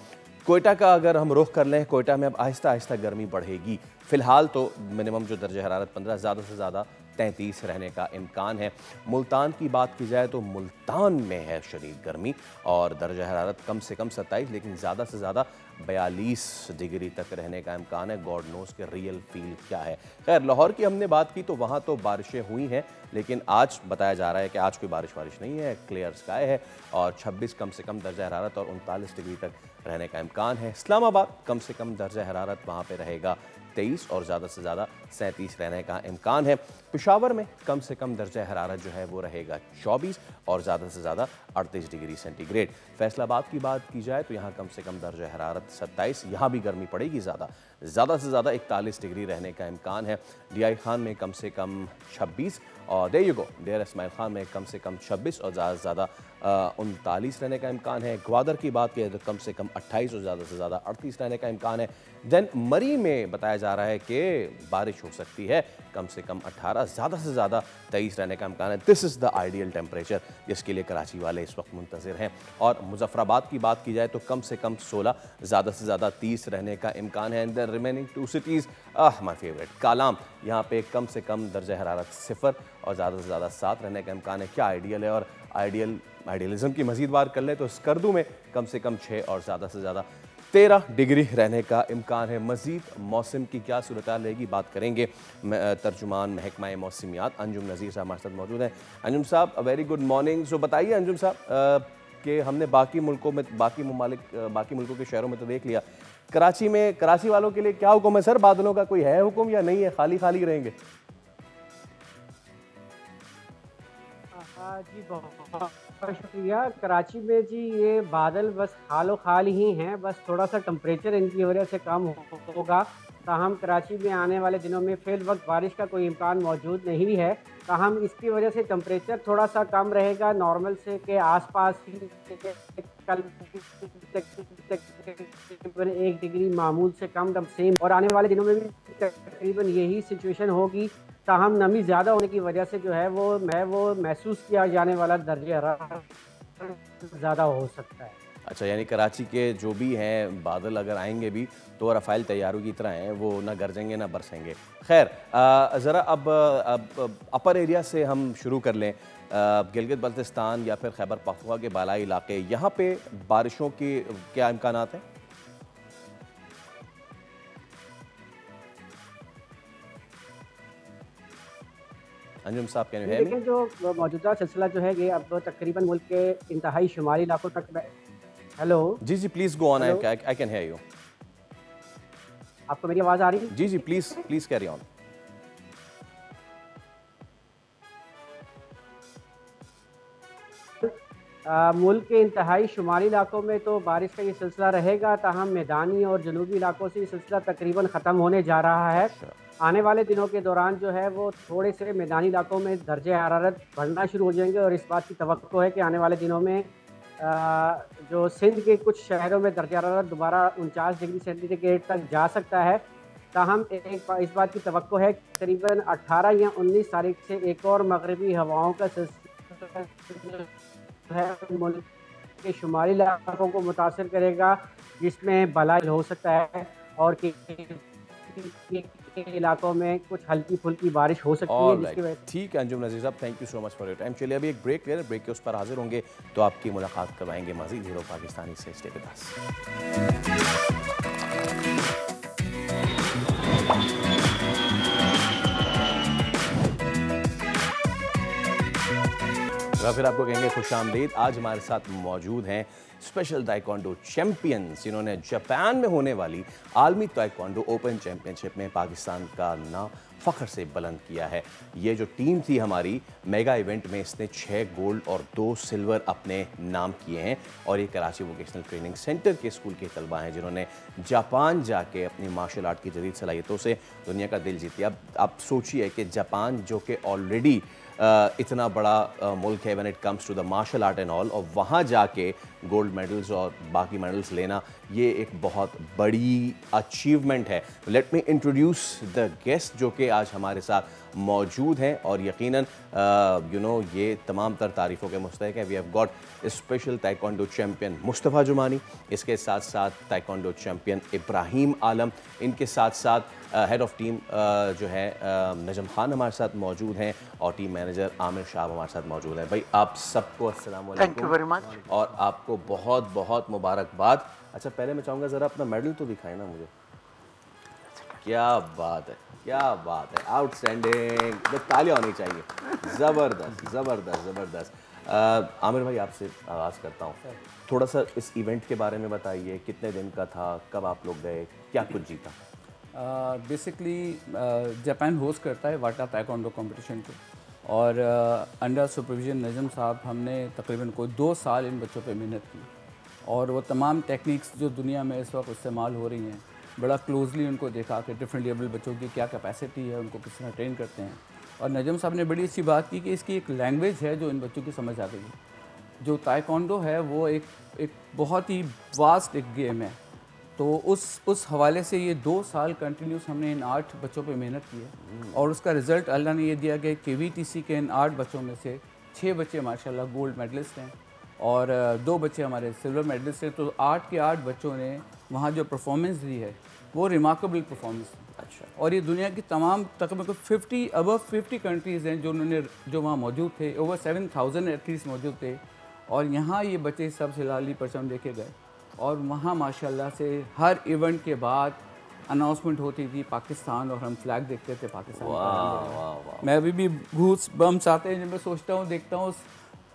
कोयटा का अगर हम रुख कर लें, कोयटा में अब आहिस्ता आहिस्ता गर्मी बढ़ेगी। फ़िलहाल तो मिनिमम जो दर्जा हरारत 15, ज़्यादा से ज़्यादा 33 रहने का इम्कान है। मुल्तान की बात की जाए तो मुल्तान में है शदीद गर्मी और दर्जा हरारत कम से कम 27, लेकिन ज़्यादा से ज़्यादा 42 डिग्री तक रहने का इम्कान है। गॉड नोज़ के रियल फील क्या है। खैर, लाहौर की हमने बात की तो वहाँ तो बारिशें हुई हैं, लेकिन आज बताया जा रहा है कि आज कोई बारिश नहीं है, क्लियर स्काई है और 26 कम से कम दर्जा हरारत और 39 डिग्री तक रहने का इम्कान है। इस्लामाबाद कम से कम दर्जा हरारत वहाँ पे रहेगा 23 और ज़्यादा से ज़्यादा 37 रहने का इम्कान है। पेशावर में कम से कम दर्जा हरारत जो है वो रहेगा 24 और ज़्यादा से ज़्यादा 38 डिग्री सेंटीग्रेड। फैसलाबाद की बात की जाए तो यहाँ कम से कम दर्जा हरारत 27, यहाँ भी गर्मी पड़ेगी ज़्यादा से ज़्यादा 41 डिग्री रहने का इम्कान है। DI खान में कम से कम 26 और there you go, Dera Ismail Khan में कम से कम 26 और ज़्यादा से ज़्यादा 39 रहने का इम्कान है। ग्वादर की बात करें तो कम से कम 28 और ज़्यादा से ज़्यादा 38 रहने का इम्कान है। देन मरी में बताया जा रहा है कि बारिश हो सकती है, कम से कम 18, ज़्यादा से ज़्यादा 23 रहने का इम्कान है। This is the ideal temperature जिसके लिए कराची वाले इस वक्त मुंतज़िर हैं। और मुजफ्फराबाद की बात की जाए तो कम से कम 16, ज़्यादा से ज़्यादा 30 रहने का इम्कान है। And the remaining 2 cities, my favourite Kalam, यहाँ पे कम से कम दर्जा हरारत 0 और ज़्यादा से ज़्यादा 7 रहने का इम्कान है। क्या आइडियल है। और आइडियलिज्म की मज़ीद बात कर ले तो स्कर्दू में कम से कम 6 और ज़्यादा से ज़्यादा 13 डिग्री रहने का इम्कान है। मज़ीद मौसम की क्या सूरत रहेगी बात करेंगे। तर्जुमान महकमा मौसमियात अंजुम नज़ीर साहब हमारे साथ मौजूद हैं। अंजुम साहब, वेरी गुड मॉर्निंग। सो बताइए अंजुम साहब कि हमने बाकी मुल्कों में, बाकी मुल्कों के शहरों में तो देख लिया, कराची वालों के लिए क्या हुक्म है सर? बादलों का कोई है हुक्म या नहीं है, खाली खाली रहेंगे? जी बहुत शुक्रिया। कराची में जी ये बादल बस खालो खाल ही हैं, बस थोड़ा सा टेम्परेचर इनकी वजह से कम होगा। ताहम कराची में आने वाले दिनों में फिल वक्त बारिश का कोई इम्कान मौजूद नहीं है। ताहम इसकी वजह से टेम्परेचर थोड़ा सा कम रहेगा नॉर्मल से के आसपास ही। कल 1 डिग्री मामूल से कम सेम, और आने वाले दिनों में भी तकरीबन यही सिचुएशन होगी। ताहम नमी ज़्यादा होने की वजह से जो है वो महसूस किया जाने वाला दर्जे हरारत ज़्यादा हो सकता है। अच्छा, यानी कराची के जो भी हैं बादल अगर आएंगे भी तो रफ़ाइल तैयारों की तरह हैं, वो ना गरजेंगे ना बरसेंगे। खैर, ज़रा अब अपर एरिया से हम शुरू कर लें। गिलगित बल्तिस्तान या फिर खैबर पख्तूनख्वा के बालाई इलाके, यहाँ पे बारिशों के क्या इम्कानात हैं? अंजुम साहब कैन यू हियर मी? लेकिन जो मौजूदा सिलसिला जो है ये अब तकरीबन मुल्क के इंतहाई शुमाली इलाकों तक। हेलो जी जी, please go on, I can hear you. आपको मेरी आवाज़ आ रही है? जी जी, प्लीज़ कैरी ऑन। मुल्क के इंतहाई शुमाली इलाकों में तो बारिश का ये सिलसिला रहेगा, ताहम मैदानी और जनूबी इलाकों से ये सिलसिला तकरीबन ख़त्म होने जा रहा है। आने वाले दिनों के दौरान जो है वो थोड़े से मैदानी इलाकों में दर्जे हरारत बढ़ना शुरू हो जाएंगे और इस बात की तवक्को है कि आने वाले दिनों में जो सिंध के कुछ शहरों में दर्जा हरारत दोबारा 49 डिग्री सेंटीग्रेड तक जा सकता है। ताहम इस बात की तवक्को है करीबन 18 या 19 तारीख से एक और मगरबी हवाओं का सिलसिला है मुल्क के शुमाली इलाकों को मुतासर करेगा, जिसमें बलाई हो सकता है और इलाकों में कुछ हल्की फुल्की बारिश हो सकती है, जिसकी वजह से। ठीक है अंजुम नज़ीर साहब, thank you so much for your time. चलिए अभी एक ब्रेक ले रहे, ब्रेक के उस पर हाजिर होंगे तो आपकी मुलाकात करवाएंगे मज़ीद हीरो पाकिस्तानी से। Stay with us. फिर आपको कहेंगे खुशामदीद। आज हमारे साथ मौजूद हैं स्पेशल ताइक्वांडो चैंपियंस, जिन्होंने जापान में होने वाली आलमी ताइक्वांडो ओपन चैंपियनशिप में पाकिस्तान का नाम फ़ख्र से बुलंद किया है। ये जो टीम थी हमारी मेगा इवेंट में, इसने 6 गोल्ड और 2 सिल्वर अपने नाम किए हैं और ये कराची वोकेशनल ट्रेनिंग सेंटर के स्कूल के तलबा हैं जिन्होंने जापान जाके अपनी मार्शल आर्ट की जदीद सलाहियतों से दुनिया का दिल जीती। अब आप सोचिए कि जापान जो कि ऑलरेडी इतना बड़ा मुल्क है when it comes to the martial art and all, और वहाँ जाके गोल्ड मेडल्स और बाकी मेडल्स लेना, ये एक बहुत बड़ी अचीवमेंट है। Let me introduce the guest जो कि आज हमारे साथ मौजूद हैं और यकीनन ये तमाम तर तारीफ़ों के मुस्तहिक है। We have got special taekwondo champion Mustafa Jumani, इसके साथ साथ ताइक्वांडो चैम्पियन इब्राहिम आलम, इनके साथ साथ हेड ऑफ टीम जो है नजम खान हमारे साथ मौजूद हैं और टीम मैनेजर आमिर शाह हमारे साथ मौजूद हैं। भाई आप सबको अस्सलाम वालेकुम। थैंक यू वेरी मच और आपको बहुत बहुत मुबारकबाद। अच्छा, पहले मैं चाहूँगा ज़रा अपना मेडल तो दिखाएं ना मुझे। क्या बात है, क्या बात है, आउटस्टैंडिंग, तो तालियां होनी चाहिए। ज़बरदस्त ज़बरदस्त ज़बरदस्त। आमिर भाई आपसे आगाज़ करता हूँ, थोड़ा सा इस इवेंट के बारे में बताइए, कितने दिन का था, कब आप लोग गए, क्या कुछ जीता? बेसिकली जापान होस्ट करता है वाटा ताइक्वांडो कंपटीशन को और अंडर सुपरविजन नजम साहब हमने तकरीबन कोई 2 साल इन बच्चों पे मेहनत की और वो तमाम टेक्निक्स जो दुनिया में इस वक्त इस्तेमाल हो रही हैं बड़ा क्लोजली उनको देखा कि डिफरेंट लेवल बच्चों की क्या कैपेसिटी है, उनको किस तरह ट्रेन करते हैं। और नजम साहब ने बड़ी अच्छी बात की कि इसकी एक लैंग्वेज है जो इन बच्चों की समझ आ गई है। जो ताइक्वांडो है वो एक बहुत ही वास्ट एक गेम है, तो उस हवाले से ये 2 साल कंटिन्यूस हमने इन 8 बच्चों पे मेहनत की है और उसका रिज़ल्ट अल्लाह ने ये दिया कि KVTC के इन 8 बच्चों में से 6 बच्चे माशाल्लाह गोल्ड मेडलिस्ट हैं और 2 बच्चे हमारे सिल्वर मेडलिस्ट हैं। तो 8 के 8 बच्चों ने वहाँ जो परफॉर्मेंस दी है वो रिमार्केबल परफॉर्मेंस। अच्छा, और ये दुनिया की तमाम तकरीबन अबव 50 कंट्रीज़ हैं जो वहाँ मौजूद थे, ओवर 7000 एथलीट्स मौजूद थे और यहाँ ये बच्चे सब सिलाली परचम लेके गए और वहाँ माशाल्लाह से हर इवेंट के बाद अनाउंसमेंट होती थी पाकिस्तान और हम फ्लैग देखते थे पाकिस्तान। वाह, मैं अभी भी घूस बम्स आते हैं जब मैं सोचता हूँ देखता हूँ,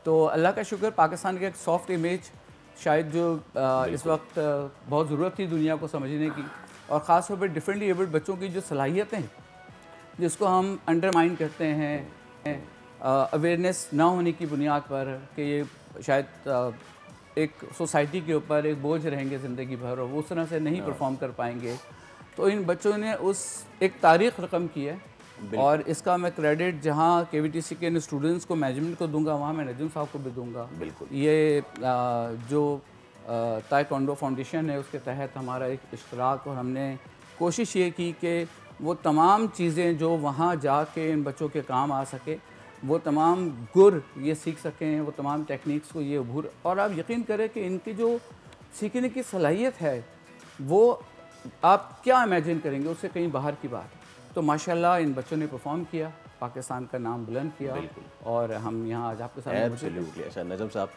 तो अल्लाह का शुक्र पाकिस्तान की एक सॉफ्ट इमेज शायद जो इस वक्त बहुत ज़रूरत थी दुनिया को समझने की और ख़ास तौर पर डिफरेंटली एबल्ड बच्चों की जो सलाहियतें जिसको हम अंडरमाइन करते हैं अवेयरनेस ना होने की बुनियाद पर कि ये शायद एक सोसाइटी के ऊपर एक बोझ रहेंगे ज़िंदगी भर और वो उस तरह से नहीं परफॉर्म कर पाएंगे। तो इन बच्चों ने उस एक तारीख़ रकम की है और इसका मैं क्रेडिट जहाँ KVTC के इन स्टूडेंट्स को मैनेजमेंट को दूंगा वहाँ मैं नजम साहब को भी दूंगा। बिल्कुल, ये जो ताइक्वांडो फाउंडेशन है उसके तहत हमारा एक इश्तराक और हमने कोशिश ये की कि वो तमाम चीज़ें जो वहाँ जाके इन बच्चों के काम आ सके, वो तमाम गुर ये सीख सकें, वो तमाम टेक्निक्स को ये उभर, और आप यकीन करें कि इनकी जो सीखने की सलाहियत है वो आप क्या इमेजिन करेंगे, उससे कहीं बाहर की बात है। तो माशाल्लाह इन बच्चों ने परफॉर्म किया, पाकिस्तान का नाम बुलंद किया, और हम यहाँ आज आपके साथ। एब्सोल्युटली। अच्छा नजम साहब,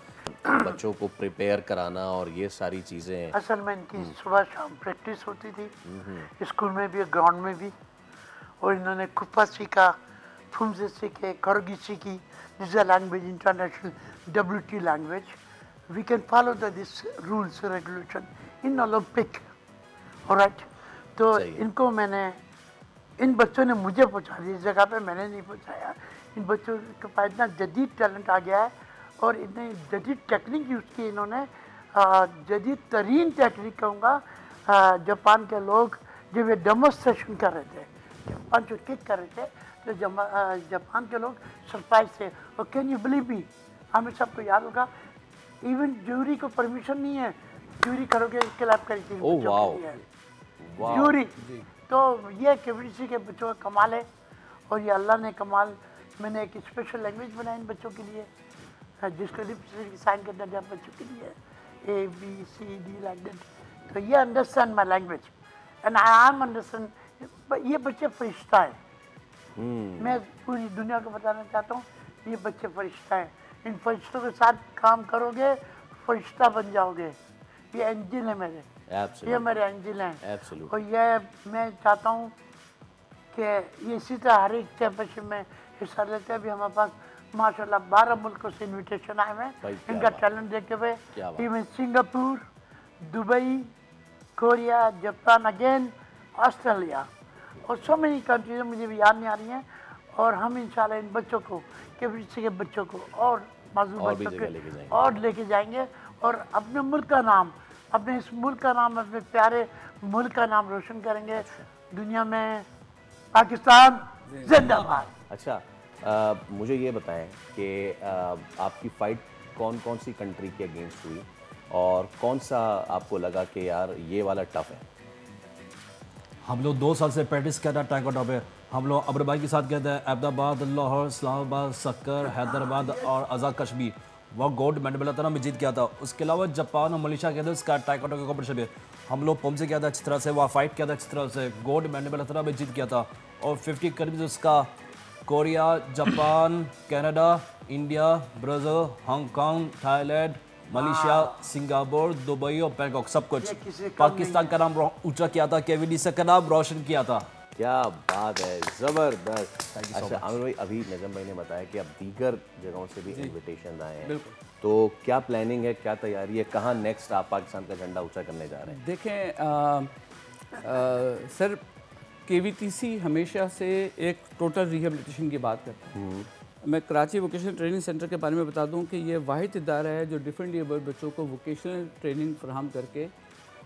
बच्चों को प्रिपेयर कराना और ये सारी चीज़ें, असल में इनकी सुबह शाम प्रैक्टिस होती थी, स्कूल में भी, ग्राउंड में भी, और इन्होंने कुप्पा सीखा, फुमसे सीखे, करगी सीखी, this is a language, international WT language. We can follow this rules regulation in Olympic, alright. तो इनको मैंने, इन बच्चों ने मुझे पहुंचा दिया, इस जगह पे मैंने नहीं पहुंचाया। इन बच्चों के पास इतना जदीद टैलेंट आ गया है और इतने जदीद टेक्निक यूज़ की इन्होंने, जदीद तरीन टेक्निक कहूँगा। जापान के लोग जब ये डेमोस्ट्रेशन कर रहे थे, पंच और किक कर रहे थे, तो जापान के लोग सरप्राइज थे। और कैन यू बिलीव मी, हमें सबको याद होगा, इवन ज्यूरी को परमिशन नहीं है, ज्यूरी करोगे क्लैप करी थी ज्यूरी। तो ये केवीसी के बच्चों का कमाल है, और ये अल्लाह ने कमाल, मैंने एक स्पेशल लैंग्वेज बनाई इन बच्चों के लिए, जिसको साइन करना जब बच्चों के लिए ABCD लाइक दैट। तो ये understand my language and I am understand. ये बच्चे फरिश्ता है, मैं पूरी दुनिया को बताना चाहता हूँ, ये बच्चे फरिश्ता हैं। इन फरिश्तों के साथ काम करोगे, फरिश्ता बन जाओगे। ये एंजिल है मेरे, ये मेरे एंजिल हैं। और ये मैं चाहता हूँ कि ये इसी तरह हर एक चैंपियनशिप में हिस्सा लेते हैं। अभी हमारे पास माशाल्लाह 12 मुल्कों से इनविटेशन आए हैं इनका टैलेंट देखते हुए। Even Singapore, Dubai, Korea, Japan, again Australia, और सो मेनी कंट्रीज मुझे भी याद नहीं आ रही हैं। और हम इंशाल्लाह इन बच्चों को, केवीसी के बच्चों को और माजूर बच्चों के और लेके जाएंगे, और अपने मुल्क का नाम, अपने इस मुल्क का नाम, अपने प्यारे मुल्क का नाम रोशन करेंगे दुनिया में। पाकिस्तान जिंदाबाद। अच्छा मुझे ये बताएं कि आपकी फ़ाइट कौन कौन सी कंट्री के अगेंस्ट हुई, और कौन सा आपको लगा कि यार ये वाला टफ है? हम लोग 2 साल से प्रैक्टिस किया था टाइकोंडो पे। हम लोग अब्र भाई के साथ गए थे अहमदाबाद, लाहौर, इस्लामाबाद, सक्कर, हैदराबाद और आज़ाद कश्मीर। वह गोल्ड मेडल मिला था ना, मैं जीत गया था। उसके अलावा जापान और मलेशिया गए थे उसका टाइकोंडो के कॉम्पिटिशन में। हम लोग पम से किया था अच्छी तरह से, वहाँ फाइट किया था अच्छी तरह से, गोल्ड मेडल मिला था ना, मैं जीत गया था। और 50 कंट्रीज उसका, Korea, Japan, Canada, India, Brazil, Hong Kong, Thailand, Malaysia, Singapore, Dubai और बैंकॉक, सब कुछ। पाकिस्तान का नाम ऊंचा किया था, केवीसी का नाम रोशन किया था। क्या बात है, ज़बरदस्त। अच्छा आमिर भाई, अभी नजम भाई ने बताया कि अब दीगर जगहों से भी इन्विटेशन आए हैं, तो क्या प्लानिंग है, क्या तैयारी है, कहाँ नेक्स्ट आप पाकिस्तान का झंडा ऊंचा करने जा रहे हैं? देखें सर, केवीसी हमेशा से एक टोटल रिहेबिलिटेशन की बात करता है। मैं कराची वोकेशनल ट्रेनिंग सेंटर के बारे में बता दूं कि ये वाहिद इदारा है जो डिफरेंटली एबल्ड बच्चों को वोकेशनल ट्रेनिंग फराहम करके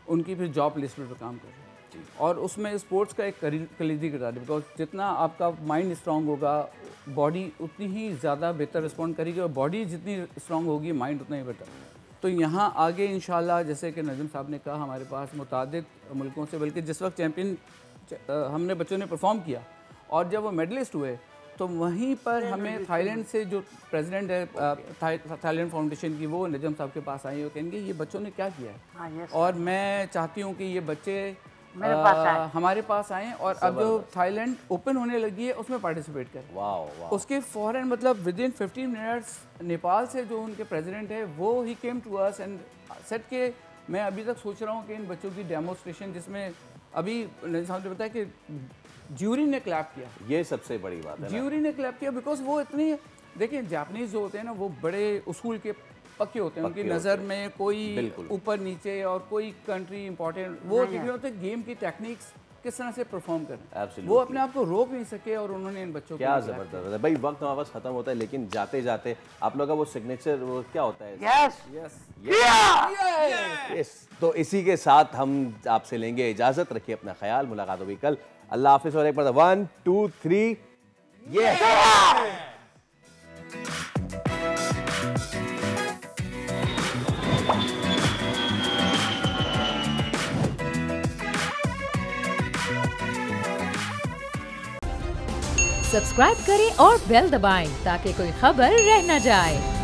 उनकी फिर जॉब प्लेसमेंट पर काम कर रहे हैं। और उसमें स्पोर्ट्स का एक कलीदी किरदार है, बिकॉज जितना आपका माइंड स्ट्रांग होगा, बॉडी उतनी ही ज़्यादा बेहतर रिस्पॉन्ड करेगी, और बॉडी जितनी स्ट्रांग होगी, माइंड उतना ही बेहतर। तो यहाँ आगे इंशाल्लाह, जैसे कि नजम साहब ने कहा, हमारे पास मुतादिद मुल्कों से, बल्कि जिस वक्त चैम्पियन हमने बच्चों ने परफॉर्म किया और जब वो मेडलिस्ट हुए, तो वहीं पर हमें थाईलैंड से जो प्रेसिडेंट है थाईलैंड फाउंडेशन की, वो नजम साहब के पास आई, वो कहेंगे ये बच्चों ने क्या किया है। और मैं चाहती हूँ कि ये बच्चे हमारे पास आएँ, और अब जो थाईलैंड ओपन होने लगी है उसमें पार्टिसिपेट करें। वाह। उसके फ़ौरन मतलब विदिन 15 मिनट्स नेपाल से जो उनके प्रेसिडेंट है, वो ही came to us and said के मैं अभी तक सोच रहा हूँ कि इन बच्चों की डेमोस्ट्रेशन, जिसमें अभी नजम साहब ने बताया कि ज्यूरी ने क्लैप किया, ये सबसे बड़ी बात है। ज्यूरी ने क्लैप किया बिकॉज वो इतनी, देखिए जापानीज जो होते हैं ना, वो बड़े उसूल के पक्के होते हैं, उनकी नज़र में कोई ऊपर नीचे और कोई कंट्री इंपॉर्टेंट वो देख रहे होते, गेम की टेक्निक्स किस तरह से परफॉर्म करें, वो अपने आप को रोक नहीं सके, और उन्होंने इन बच्चों को क्या जबरदस्त है भाई। वक्त हमारे पास खत्म होता है, लेकिन जाते जाते आप लोगों का वो सिग्नेचर वो क्या होता है? यस। तो इसी के साथ हम आपसे लेंगे इजाजत, रखिए अपना ख्याल, मुलाकात होगी कल। अल्लाह हाफिज़। और एक बार 1 2 3 ये सब्सक्राइब करें और बेल दबाएं ताकि कोई खबर रह न जाए।